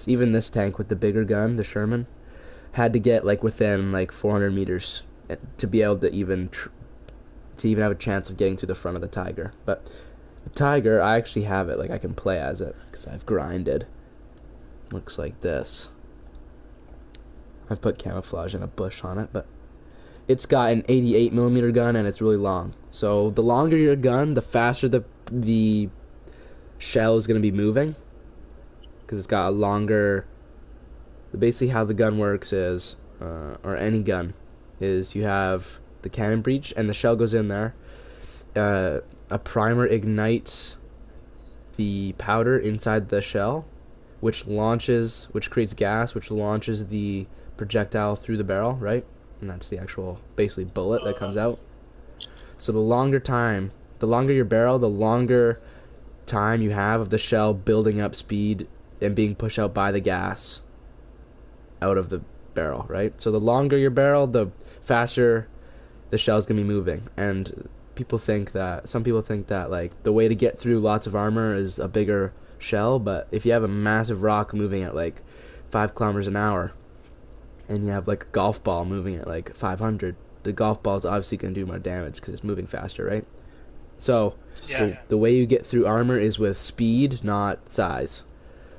even this tank with the bigger gun, the Sherman, had to get like within like 400 meters to be able to even have a chance of getting to the front of the Tiger. But the Tiger, I actually have it. Like I can play as it because I've grinded. Looks like this. I've put camouflage and a bush on it, but it's got an 88mm gun and it's really long. So the longer your gun, the faster the shell is going to be moving, because it's got a longer. Basically, how the gun works is, or any gun, is you have the cannon breech and the shell goes in there. A primer ignites the powder inside the shell, which creates gas, which launches the projectile through the barrel, right? And that's the actual, basically, bullet that comes out. So the longer your barrel, the longer time you have of the shell building up speed and being pushed out by the gas out of the barrel, right? So the longer your barrel, the faster the shell's gonna be moving. And some people think that like the way to get through lots of armor is a bigger shell, but if you have a massive rock moving at like 5 kilometers an hour and you have like a golf ball moving at like 500, the golf ball is obviously going to do more damage because it's moving faster, right? So the way you get through armor is with speed, not size.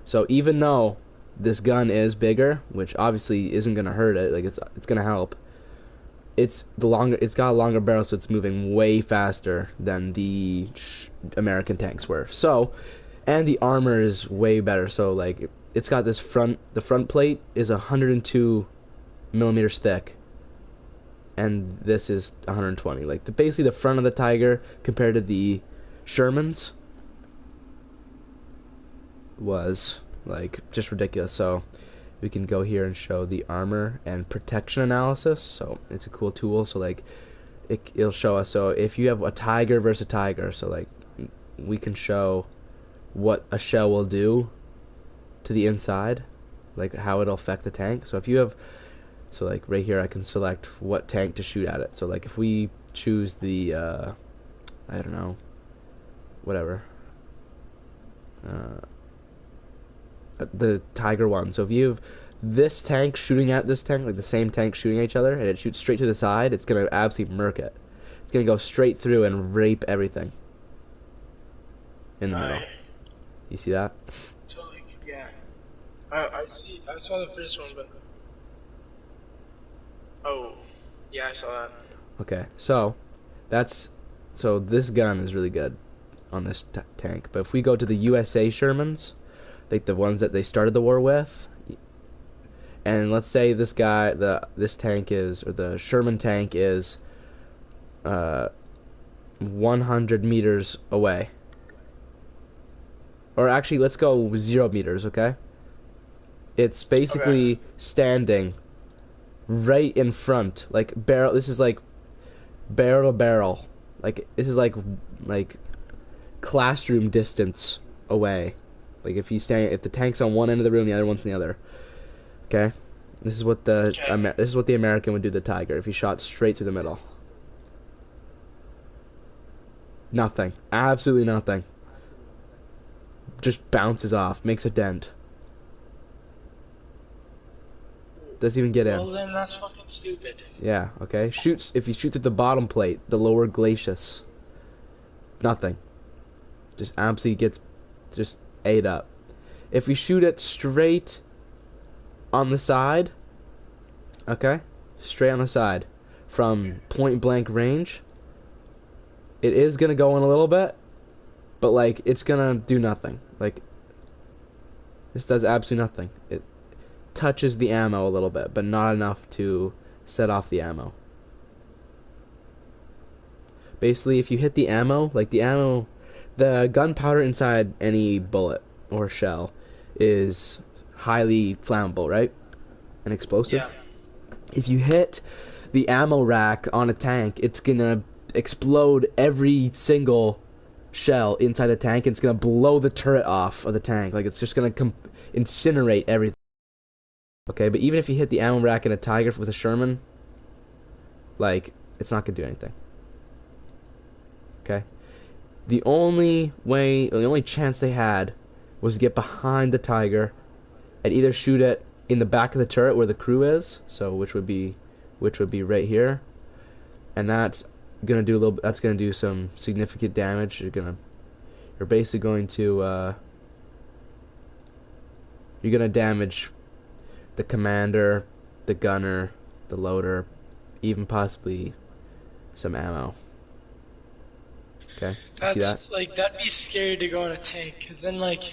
So even though this gun is bigger, which obviously isn't going to hurt it, like it's going to help, it's got a longer barrel, so it's moving way faster than the American tanks were. So, and the armor is way better. So like it's got this the front plate is 102mm thick, and this is 120. Like basically the front of the Tiger compared to the Shermans was like just ridiculous. So we can go here and show the armor and protection analysis. So it's a cool tool. So like it'll show us. So if you have a Tiger versus a Tiger, so like we can show what a shell will do to the inside, like how it'll affect the tank. So if you have, so like right here I can select what tank to shoot at it. So like if we choose the I don't know, whatever, the Tiger one. So if you have this tank shooting at this tank, like the same tank shooting at each other, and it shoots straight to the side, it's gonna absolutely murk it. It's gonna go straight through and rape everything in the middle. You see that? Totally, yeah. I see. I saw the first one, but oh, yeah, I saw that. Okay, so this gun is really good on this tank. But if we go to the USA Shermans, like the ones that they started the war with, and let's say this tank is, or the Sherman tank is 100 meters away. Or actually, let's go 0 meters, okay? It's basically standing right in front, like barrel. This is like barrel to barrel. Like this is like classroom distance away. Like if the tank's on one end of the room, the other one's on the other. Okay, this is what the American would do to the Tiger if he shot straight through the middle. Nothing. Absolutely nothing. Just bounces off, makes a dent. Doesn't even get in. Well, then that's fucking stupid. Yeah, okay. If you shoot through the bottom plate, the lower glacis, nothing. Just absolutely gets just ate up. If you shoot it straight on the side, okay? Straight on the side, from point blank range, it is gonna go in a little bit, but like it's gonna do nothing. Like this does absolutely nothing. It touches the ammo a little bit, but not enough to set off the ammo. Basically, if you hit the ammo, the gunpowder inside any bullet or shell is highly flammable, right? And explosive. Yeah. If you hit the ammo rack on a tank, it's gonna explode every single shell inside the tank, and it's gonna blow the turret off of the tank. Like it's just gonna incinerate everything. Okay, but even if you hit the ammo rack in a Tiger with a Sherman, like, it's not gonna do anything. Okay? The only chance they had was to get behind the Tiger and either shoot it in the back of the turret where the crew is, so which would be right here, and that's gonna do some significant damage. You're basically going to you're gonna damage the commander, the gunner, the loader, even possibly some ammo. Okay, you see that? That's like that'd be scary to go on a tank, cause then like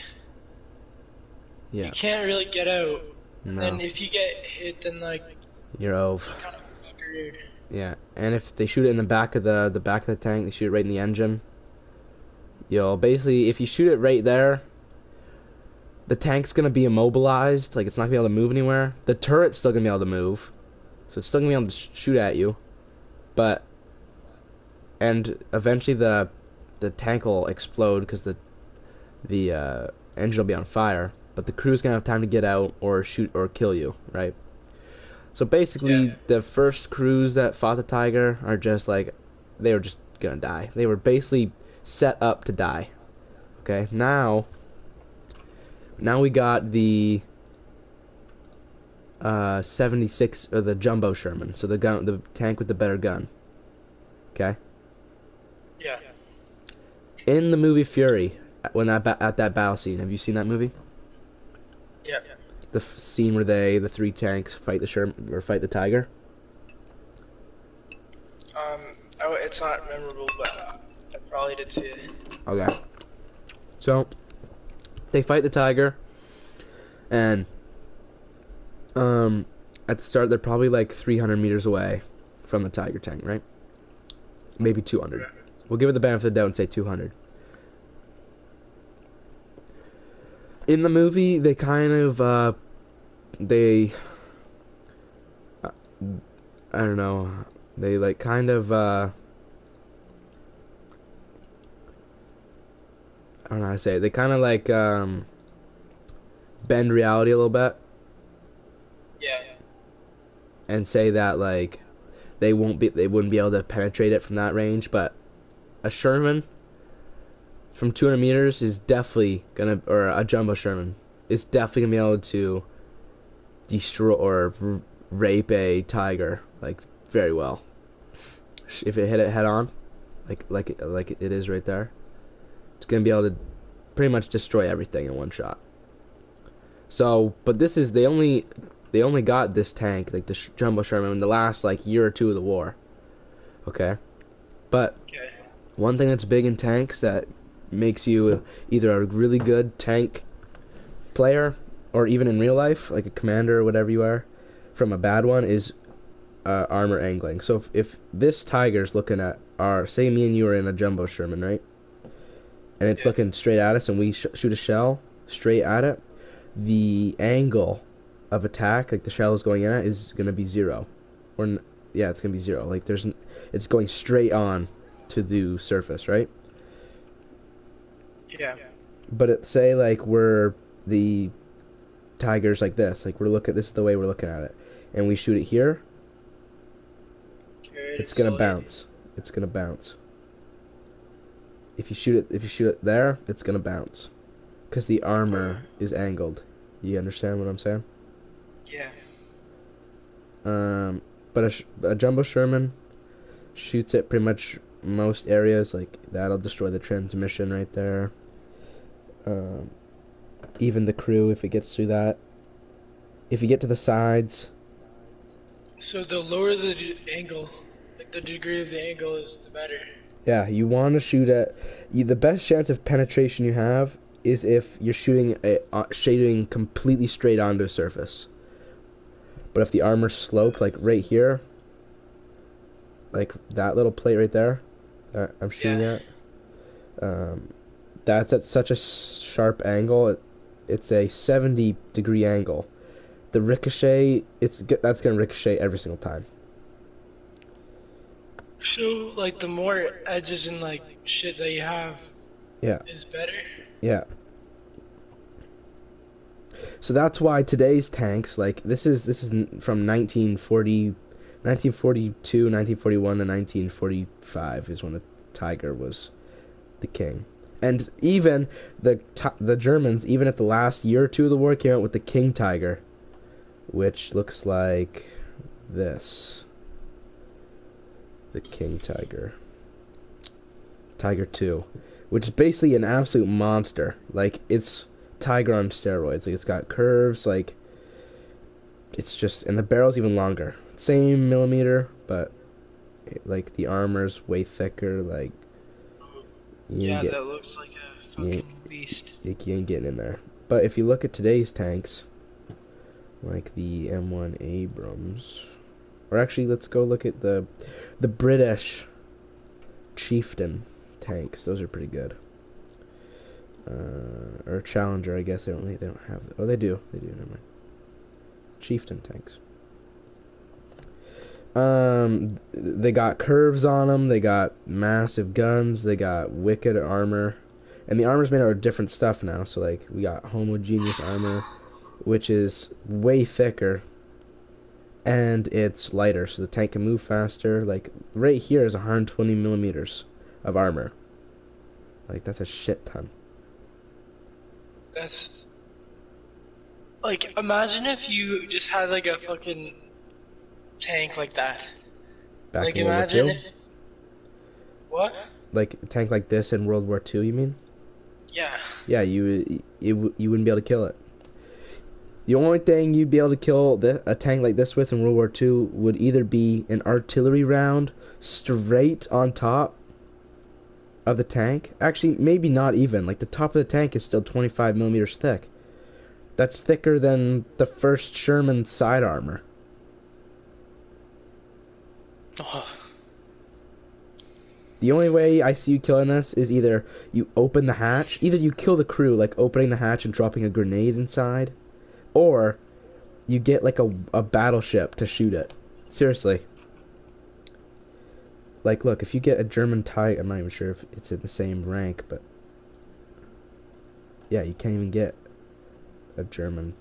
Yeah. you can't really get out. And No. then if you get hit, then like You're over. you kind of fucker. Yeah, and if they shoot it in the back of the tank, they shoot it right in the engine. Basically, if you shoot it right there, the tank's gonna be immobilized. Like, it's not gonna be able to move anywhere. The turret's still gonna be able to move, so it's still gonna be able to shoot at you. And eventually the tank will explode because the engine will be on fire. But the crew's gonna have time to get out or shoot or kill you, right? So basically, the first crews that fought the Tiger are just like, they were just gonna die. They were basically set up to die. Okay, now we got the 76 or the Jumbo Sherman, so the tank with the better gun. Okay. Yeah. In the movie Fury, when at that battle scene, have you seen that movie? Yeah. The scene where the three tanks fight the Sherman or fight the Tiger. Oh, it's not memorable, but I probably did see it. Okay. So they fight the Tiger, and at the start they're probably like 300 meters away from the Tiger tank, right? Maybe 200. We'll give it the benefit of the doubt and say 200. In the movie, they kind of I don't know, they like kind of I don't know how to say it. They kind of like bend reality a little bit. Yeah. And say that like they wouldn't be able to penetrate it from that range, but a Sherman from 200 meters is definitely gonna, or a Jumbo Sherman is definitely gonna be able to destroy or rape a Tiger like very well if it hit it head on, like it is right there. It's gonna be able to pretty much destroy everything in one shot. So, but this is they only got this tank, like the Jumbo Sherman, in the last like year or two of the war. Okay, but one thing that's big in tanks that makes you either a really good tank player or even in real life, like a commander or whatever you are, from a bad one is armor angling. So if this Tiger's looking at say me and you are in a Jumbo Sherman, right? And it's looking straight at us and we shoot a shell straight at it, the angle of attack, like the shell is going at, is going to be 0. Or, yeah, it's going to be 0. Like, it's going straight on to the surface, right? Yeah. But say, like, the Tiger's like this. Like, this is the way we're looking at it. And we shoot it here. It's going to bounce. It's going to bounce. If you shoot it there, it's going to bounce. Because the armor is angled. You understand what I'm saying? Yeah. But a Jumbo Sherman shoots at pretty much most areas. Like, that'll destroy the transmission right there. Even the crew, if it gets through that. If you get to the sides. So the lower the angle, like the degree of the angle is, the better. Yeah, you want to shoot at... the best chance of penetration you have is if you're shading completely straight onto a surface. But if the armor's sloped, like right here, like that little plate right there, that I'm shooting at, that's at such a sharp angle. It's a 70-degree angle. The ricochet, that's gonna ricochet every single time. So, like, the more edges and, like, shit that you have Yeah. is better? Yeah. So that's why today's tanks, like this is from 1942, 1941 to 1945 is when the Tiger was the king. And even the Germans, even at the last year or two of the war, came out with the King Tiger, which looks like this. The King Tiger. Tiger 2, which is basically an absolute monster. Like, it's Tiger on steroids. Like, it's got curves, like, it's just, and the barrel's even longer. Same millimeter, but, like, the armor's way thicker, like, Yeah, that looks like a fucking beast. You ain't getting in there. But if you look at today's tanks, like the M1 Abrams, or actually, let's go look at the British Chieftain tanks. Those are pretty good. Or Challenger, I guess they don't have. Oh, they do. Never mind. Chieftain tanks. They got curves on them. They got massive guns. They got wicked armor, and the armor's made out of different stuff now. So like we got homogeneous armor, which is way thicker, and it's lighter, so the tank can move faster. Like right here is 120 millimeters of armor. Like that's a shit ton. That's like, imagine if you just had like a fucking tank like that. Back Like in World War imagine II? if what? Like a tank like this in World War II, you mean? Yeah. Yeah, you wouldn't be able to kill it. The only thing you'd be able to kill a tank like this with in World War II would either be an artillery round straight on top of the tank. Actually, maybe not even. Like, the top of the tank is still 25 millimeters thick. That's thicker than the first Sherman side armor. Oh. The only way I see you killing this is either you open the hatch, either you kill the crew, like opening the hatch and dropping a grenade inside, or you get like a battleship to shoot it. Seriously. Like, look, if you get a German Tiger, I'm not even sure if it's in the same rank, but yeah, you can't even get a German.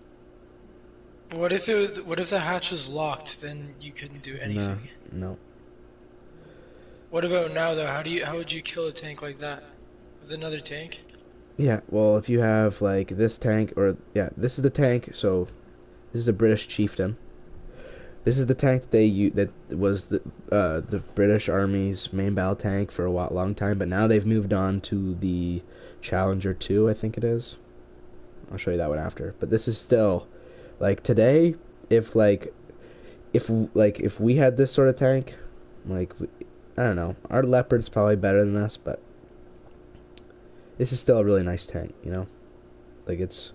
What if the hatch was locked? Then you couldn't do anything. No. What about now though? How would you kill a tank like that? With another tank? Yeah, well, if you have like this tank, or yeah, this is the tank. So this is a British Chieftain. This is the tank that was the British Army's main battle tank for a long time, but now they've moved on to the Challenger 2, I think it is. I'll show you that one after. But this is still, like, today, if we had this sort of tank, like, I don't know, our Leopard's probably better than this, but this is still a really nice tank, you know? Like, it's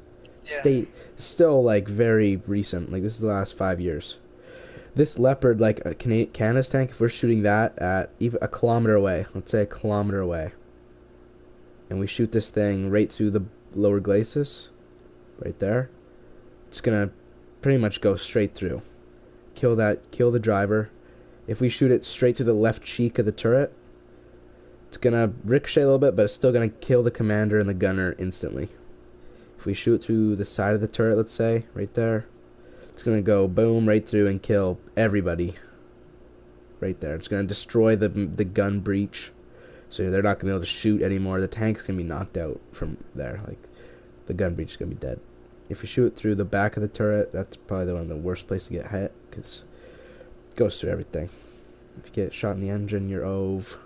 still, like, very recent. Like, this is the last 5 years. This Leopard, like a Canada's tank, if we're shooting that at even a kilometer away, let's say a kilometer away, and we shoot this thing right through the lower glacis, right there, it's gonna pretty much go straight through. Kill the driver. If we shoot it straight through the left cheek of the turret, it's gonna ricochet a little bit, but it's still gonna kill the commander and the gunner instantly. If we shoot through the side of the turret, let's say, right there, it's going to go boom right through and kill everybody right there. It's going to destroy the gun breech, so they're not going to be able to shoot anymore. The tank's going to be knocked out from there. Like, the gun breech is going to be dead. If you shoot through the back of the turret, that's probably one of the worst place to get hit, because it goes through everything. If you get shot in the engine, you're ove.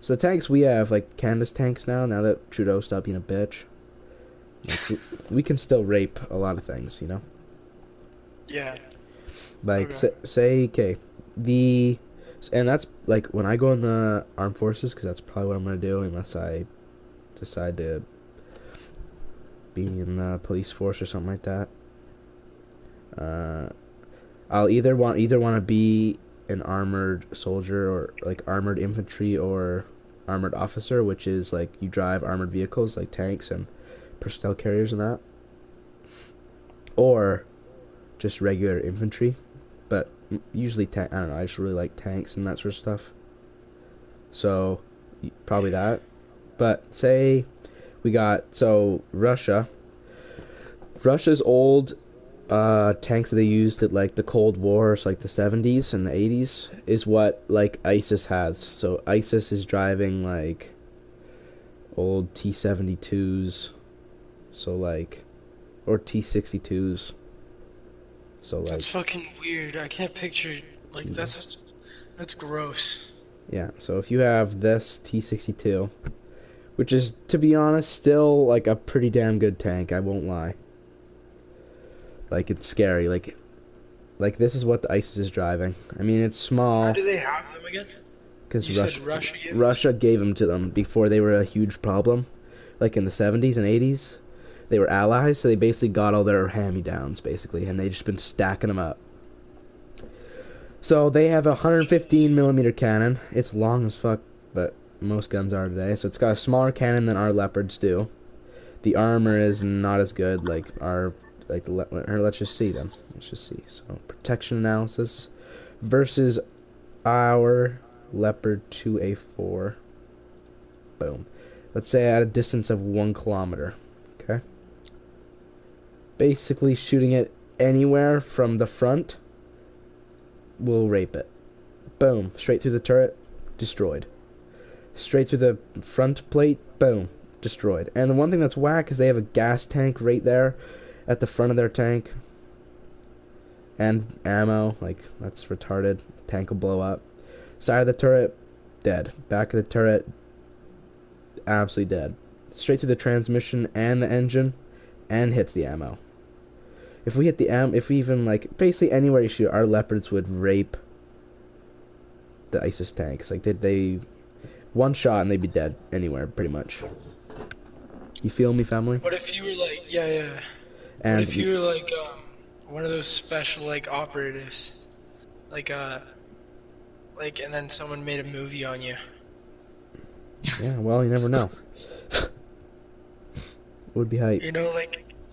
So the tanks we have, like Canada's tanks now that Trudeau stopped being a bitch, like, we can still rape a lot of things, you know? Yeah. Like, okay. Okay, and that's, like, when I go in the armed forces, because that's probably what I'm going to do, unless I decide to be in the police force or something like that. I'll either want to be an armored soldier, or, like, armored infantry, or armored officer, which is, like, you drive armored vehicles, like tanks and personnel carriers and that. Or just regular infantry, but usually I don't know, I just really like tanks and that sort of stuff, so probably that. But say we got, so Russia, Russia's old tanks that they used at like the Cold War, so like the 70s and the 80s, is what like ISIS has. So ISIS is driving like old T-72s, so like, or T-62s. So like That's fucking weird. I can't picture like that's gross. yeah. So if you have this T-62, which is, to be honest, still like a pretty damn good tank, I won't lie. Like, it's scary. Like this is what the ISIS is driving. I mean, it's small. How do they have them again? Because You said Russia gave them? Russia gave them to them before they were a huge problem. Like in the 70s and 80s, they were allies, so they basically got all their hand-me-downs, basically, and they just been stacking them up. So they have a 115 millimeter cannon. It's long as fuck, but most guns are today. So it's got a smaller cannon than our Leopards do. The armor is not as good, like our let's just see them. Let's just see. So protection analysis versus our Leopard 2A4. Boom. Let's say at a distance of 1 kilometer. Okay. Basically shooting it anywhere from the front will rape it. Boom. Straight through the turret, destroyed. Straight through the front plate, boom, destroyed. And the one thing that's whack is they have a gas tank right there at the front of their tank. And ammo, like, that's retarded. Tank will blow up. Side of the turret, dead. Back of the turret, absolutely dead. Straight through the transmission and the engine, and hits the ammo. If we hit the if we even, like, basically anywhere you shoot, our Leopards would rape the ISIS tanks. Like, they one shot and they'd be dead anywhere, pretty much. You feel me, family? What if you were like, yeah. And what if you were like, one of those special, like, operatives? Like, and then someone made a movie on you. yeah, well, you never know. Would be hype. You know,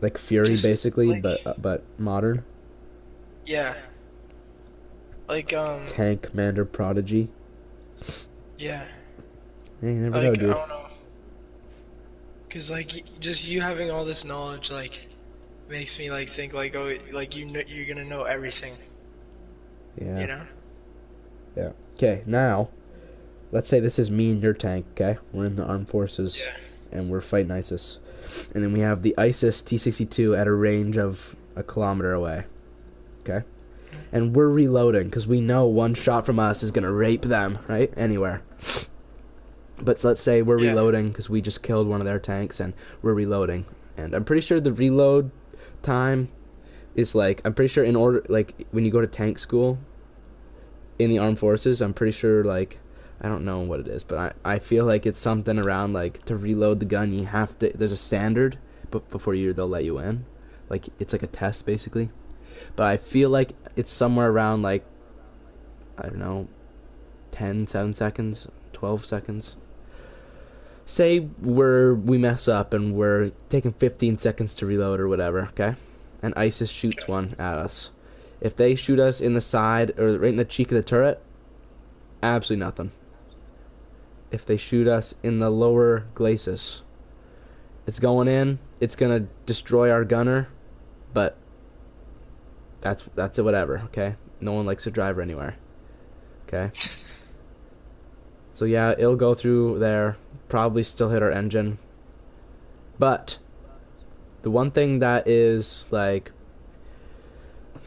like Fury, just, basically, like, but modern. Yeah. Like, Tank Commander Prodigy. yeah. Yeah, you never Like, know, I dude. don't know. Cause, like, just you having all this knowledge, like, makes me, like, think, like, oh, like, you're gonna know everything. Yeah. You know? Yeah. Okay, now, let's say this is me and your tank, okay? We're in the armed forces, Yeah. and we're fighting ISIS. And then we have the ISIS T-62 at a range of 1 kilometer away, okay? And we're reloading, because we know one shot from us is going to rape them, right? Anywhere. But so let's say we're reloading, because we just killed one of their tanks, and we're reloading. And I'm pretty sure the reload time is, like, I'm pretty sure in order, like, when you go to tank school in the armed forces, I'm pretty sure, like, I don't know what it is, but I feel like it's something around, like, to reload the gun, you have to, there's a standard, but before they'll let you in. Like, it's like a test, basically. But I feel like it's somewhere around, like, I don't know, 7 seconds, 12 seconds. Say we mess up and we're taking 15 seconds to reload or whatever, okay? And ISIS shoots one at us. If they shoot us in the side or right in the cheek of the turret, absolutely nothing. If they shoot us in the lower glacis, it's going in, it's gonna destroy our gunner, but that's it, whatever, okay? No one likes to drive anywhere, okay? So yeah, it'll go through there, probably still hit our engine, but the one thing that is, like,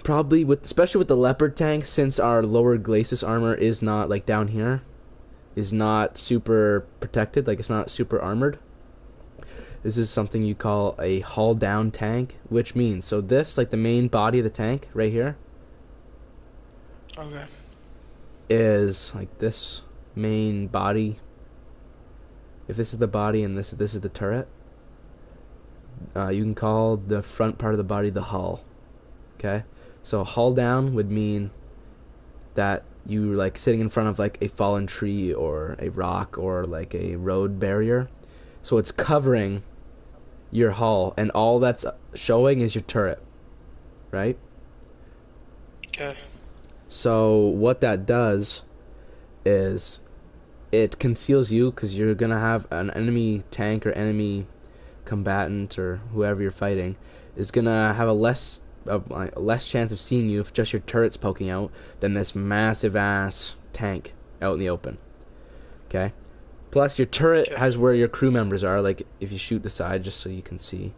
probably especially with the Leopard tank, since our lower glacis armor is not, like, down here, is not super protected, like, it's not super armored. This is something you call a hull down tank, which means, so this, like, the main body of the tank right here, Okay. is like this main body. If this is the body and this is the turret, you can call the front part of the body the hull. Okay, so hull down would mean that you like sitting in front of like a fallen tree or a rock or like a road barrier, so it's covering your hull and all that's showing is your turret, right? Okay. So what that does is it conceals you, because you're gonna have an enemy tank or enemy combatant or whoever you're fighting is gonna have a less chance of seeing you if just your turret's poking out than this massive ass tank out in the open. Okay. Plus, your turret has where your crew members are. Like, if you shoot the side, just so you can see.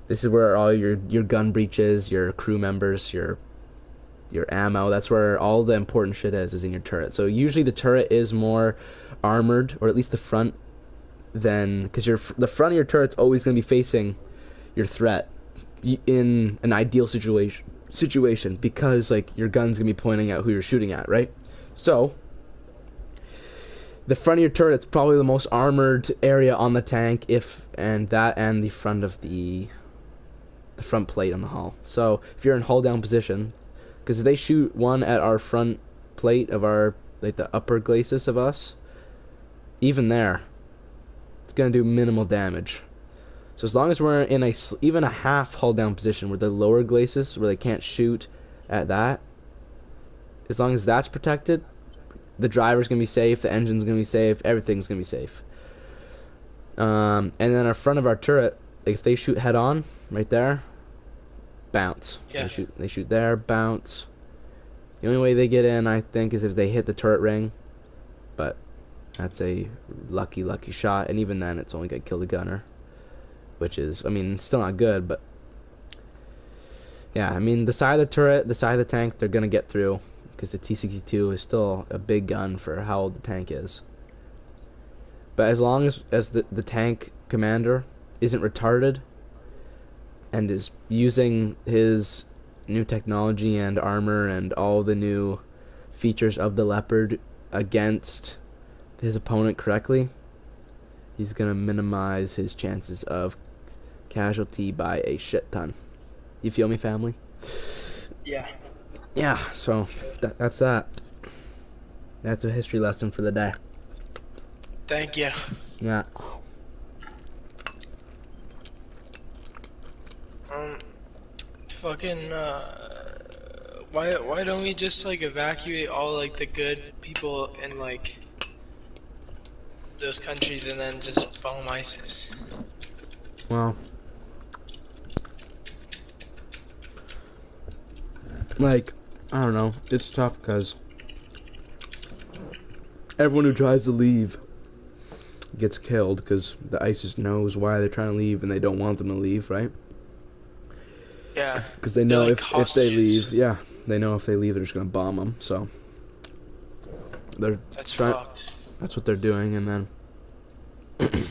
This is where all your gun breaches, your crew members, your ammo. That's where all the important shit is in your turret. So usually the turret is more armored, or at least the front, than because the front of your turret's always going to be facing your threat in an ideal situation because like your gun's going to be pointing out who you're shooting at, right? So the front of your turret is probably the most armored area on the tank, and the front of the front plate on the hull. So if you're in hull down position, because if they shoot one at our front plate of our, like the upper glacis of us, even there, it's gonna do minimal damage. So as long as we're in even a half hull down position where the lower glacis, where they can't shoot at that, as long as that's protected, the driver's gonna be safe, the engine's gonna be safe, everything's gonna be safe. And then our front of our turret, like if they shoot head on, right there, bounce. Yeah. They shoot there, bounce. The only way they get in, I think, is if they hit the turret ring. But that's a lucky shot, and even then, it's only gonna kill the gunner, which is, I mean, still not good, but yeah, I mean, the side of the turret, the side of the tank, they're gonna get through, because the T-62 is still a big gun for how old the tank is. But as long as the tank commander isn't retarded and is using his new technology and armor and all the new features of the Leopard against his opponent correctly, he's gonna minimize his chances of casualty by a shit ton. You feel me, family? Yeah. Yeah, so that's that. That's a history lesson for the day. Thank you. Yeah. Fucking, why don't we just, like, evacuate all, like, the good people in, like, those countries and then just bomb ISIS? Well, like, I don't know. It's tough because everyone who tries to leave gets killed because the ISIS knows why they're trying to leave and they don't want them to leave, right? Yeah. Because they know like if they leave, yeah, they know if they leave, they're just gonna bomb them. So that's fucked. That's what they're doing, and then,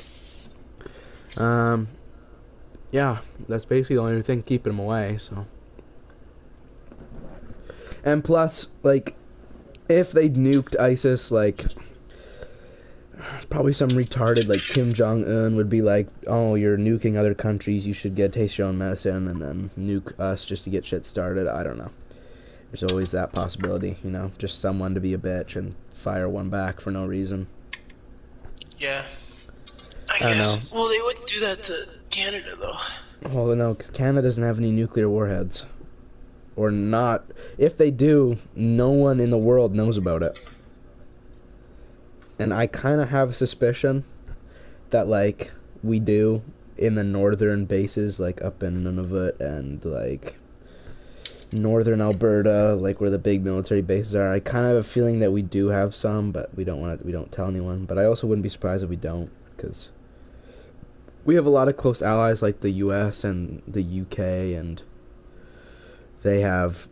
yeah, that's basically the only thing keeping them away. So, and plus, like, if they nuked ISIS, like, probably some retarded like Kim Jong-un would be like, oh, you're nuking other countries, you should get taste your own medicine, and then nuke us just to get shit started. I don't know. There's always that possibility, you know, just someone to be a bitch and fire one back for no reason. Yeah. I guess. Well, they would do that to Canada, though. Well, no, because Canada doesn't have any nuclear warheads. Or not. If they do, no one in the world knows about it. And I kind of have a suspicion that, like, we do in the northern bases, like up in Nunavut and, like, northern Alberta, like where the big military bases are. I kind of have a feeling that we do have some, but we don't tell anyone. But I also wouldn't be surprised if we don't, because we have a lot of close allies like the US and the UK, and they have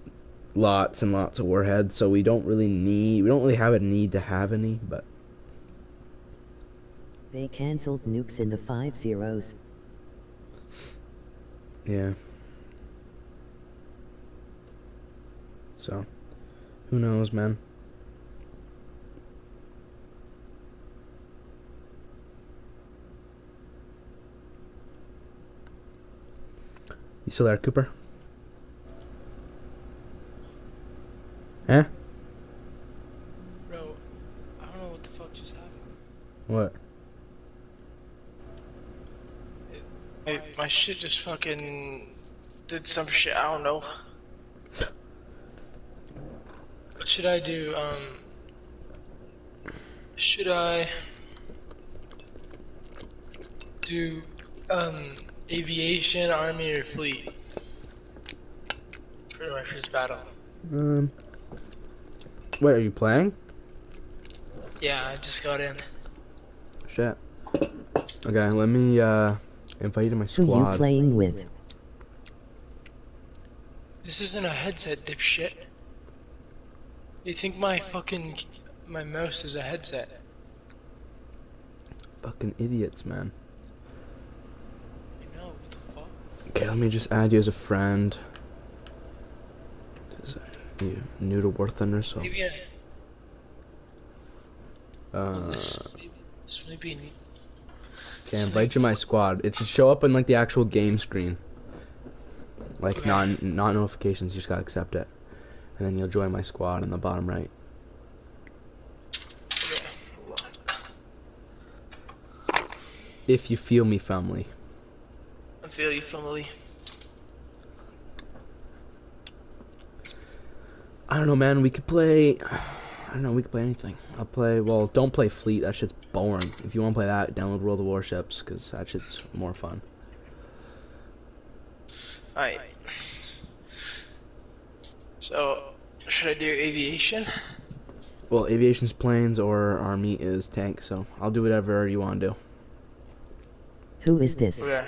lots and lots of warheads, so we don't really have a need to have any, but they cancelled nukes in the 5-0s. Yeah. So, who knows, man? You still there, Cooper? Huh? Bro, I don't know what the fuck just happened. What? My shit just fucking did some shit, I don't know. What should I do? Should I... do aviation, army, or fleet for our first battle? Wait, are you playing? Yeah, I just got in. Shit. Okay, let me invite you to my Who squad. you playing with? This isn't a headset, dipshit. You think my mouse is a headset? Fucking idiots, man. I know, what the fuck? Okay, let me just add you as a friend. You new to War Thunder, so. Maybe this may be. Okay, invite you to my squad. It should show up in like the actual game screen. Like Okay. not notifications, you just gotta accept it. And then you'll join my squad in the bottom right. Okay, hold on. If you feel me, family. I feel you, family. I don't know, man. We could play. I don't know. We could play anything. I'll play. Well, don't play Fleet. That shit's boring. If you want to play that, download World of Warships because that shit's more fun. Alright. So, should I do aviation? Well, aviation's planes or army is tank. So I'll do whatever you want to do. Who is this? Okay.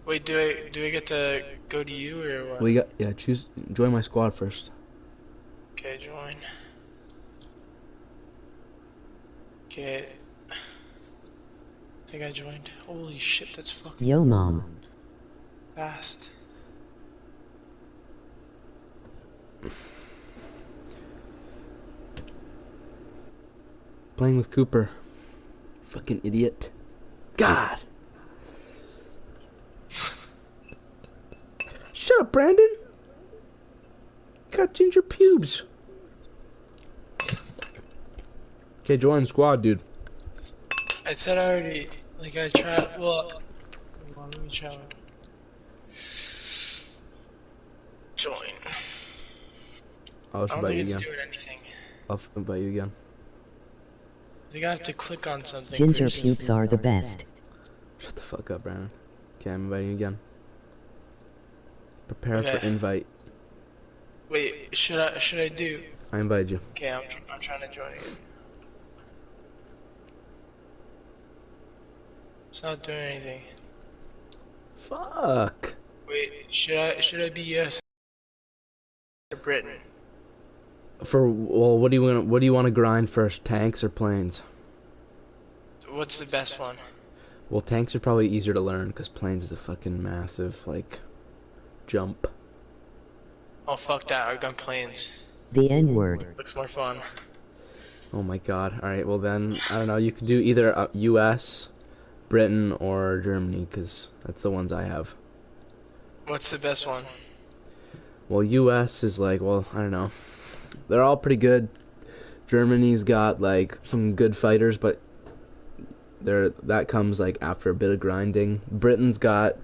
Wait, do I get to go to you or what? We got choose. Join my squad first. Okay, join. Okay. I think I joined. Holy shit, that's fucking Yo mom. fast. Playing with Cooper. Fucking idiot. God. Shut up, Brandon. You got ginger pubes. Okay, join the squad, dude. I said I already, like I tried, well, hold on, let me try. Join. I'll I don't invite think you it's again. doing anything. I'll invite you again. I think I have to click on something Ginger first. pubes are the best. Shut the fuck up, Brandon. Okay, I'm inviting you again. Prepare for Okay. invite. Wait, should I do? I invited you. Okay, I'm trying to join again. It's not doing anything. Fuck. Wait, should I be US or Britain? Well, what do you want to grind first, tanks or planes? What's the best one? Well, tanks are probably easier to learn because planes is a fucking massive like jump. Oh fuck that, our gun planes. The N-word. Looks more fun. Oh my god. All right. Well then, I don't know. You could do either U.S., Britain, or Germany because that's the ones I have. What's the best one? Well, U.S. is like, well, I don't know. They're all pretty good. Germany's got like some good fighters, but that comes like after a bit of grinding. Britain's got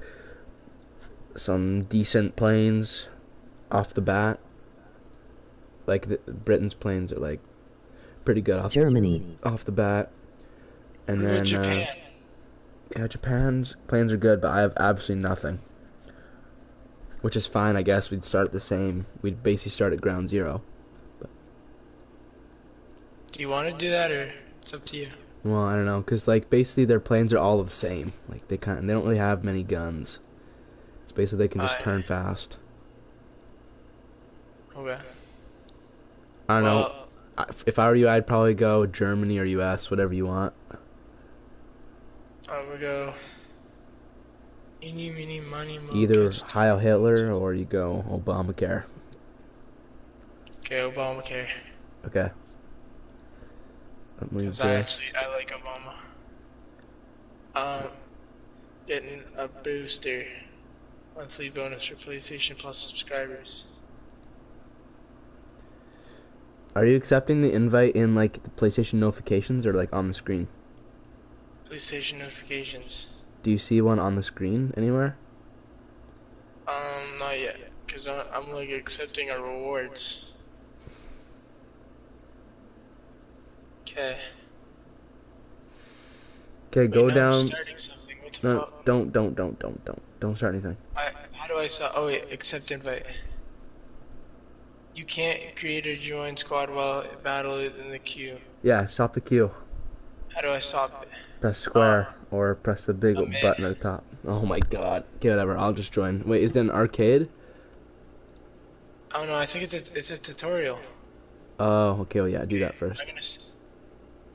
some decent planes off the bat. Like Britain's planes are like pretty good off the bat. And What then about Japan? yeah, Japan's planes are good, but I have absolutely nothing. Which is fine, I guess. We'd start the same. We'd basically start at ground zero. Do you want to do that or it's up to you? Well, I don't know, cause like basically their planes are all the same. Like they don't really have many guns. It's basically they can just turn fast. Okay. I don't know. If I were you, I'd probably go Germany or U.S., whatever you want. I'm gonna go. Eeny, meeny, miny, mo. Either catch- Heil Hitler or you go Obamacare. Okay, Obamacare. Okay. Let me Because I like Obama. Getting a booster. Monthly bonus for PlayStation Plus subscribers. Are you accepting the invite in like the PlayStation notifications or like on the screen? PlayStation notifications. Do you see one on the screen anywhere? Not yet. Because I'm like accepting our rewards. Okay. Okay, go now down. I'm starting something. What the No, fuck? don't start anything. How do I stop? Oh wait, accept invite. You can't create or join squad while battle in the queue. Yeah, stop the queue. How do I stop it? Press square or press the big I'm in. button at the top. Oh my god. Okay, whatever. I'll just join. Wait, is that an arcade? Oh no, I think it's a tutorial. Oh, okay. Well, yeah. Do that I'm first. gonna.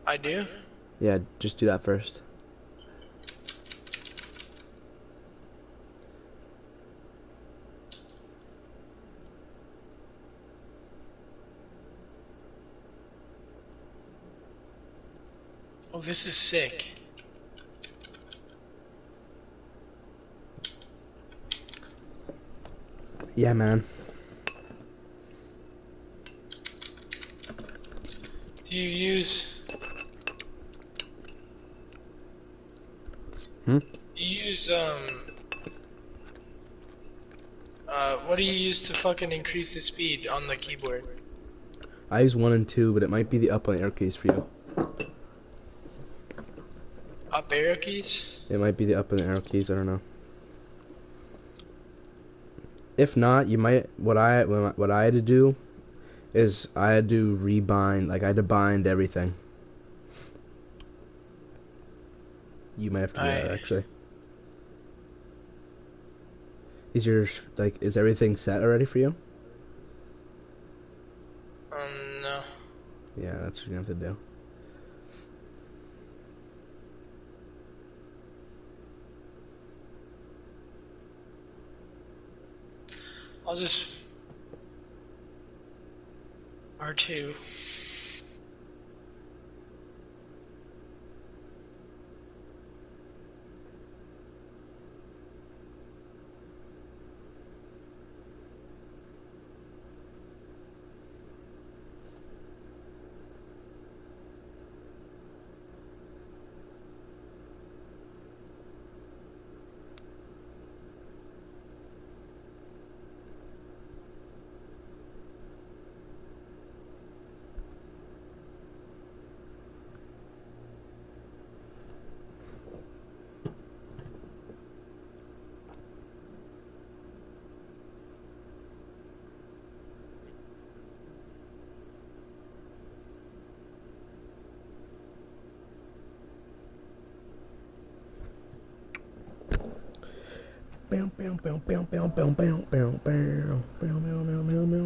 I do. Yeah, just do that first. Oh, this is sick. Yeah, man. Do you use? Hmm? Do you use what do you use to fucking increase the speed on the keyboard? I use 1 and 2, but it might be the up and arrow keys for you. Up arrow keys? It might be the up and arrow keys. I don't know. If not, you might. What I had to do is I had to rebind. Like I had to bind everything. You might have to do that actually. Is everything set already for you? No. Yeah, that's what you have to do. I'll just R2. Bow, bow, bow, bow, bow, bow, bow, bow, bow, bow, bow, bow, bow, bow.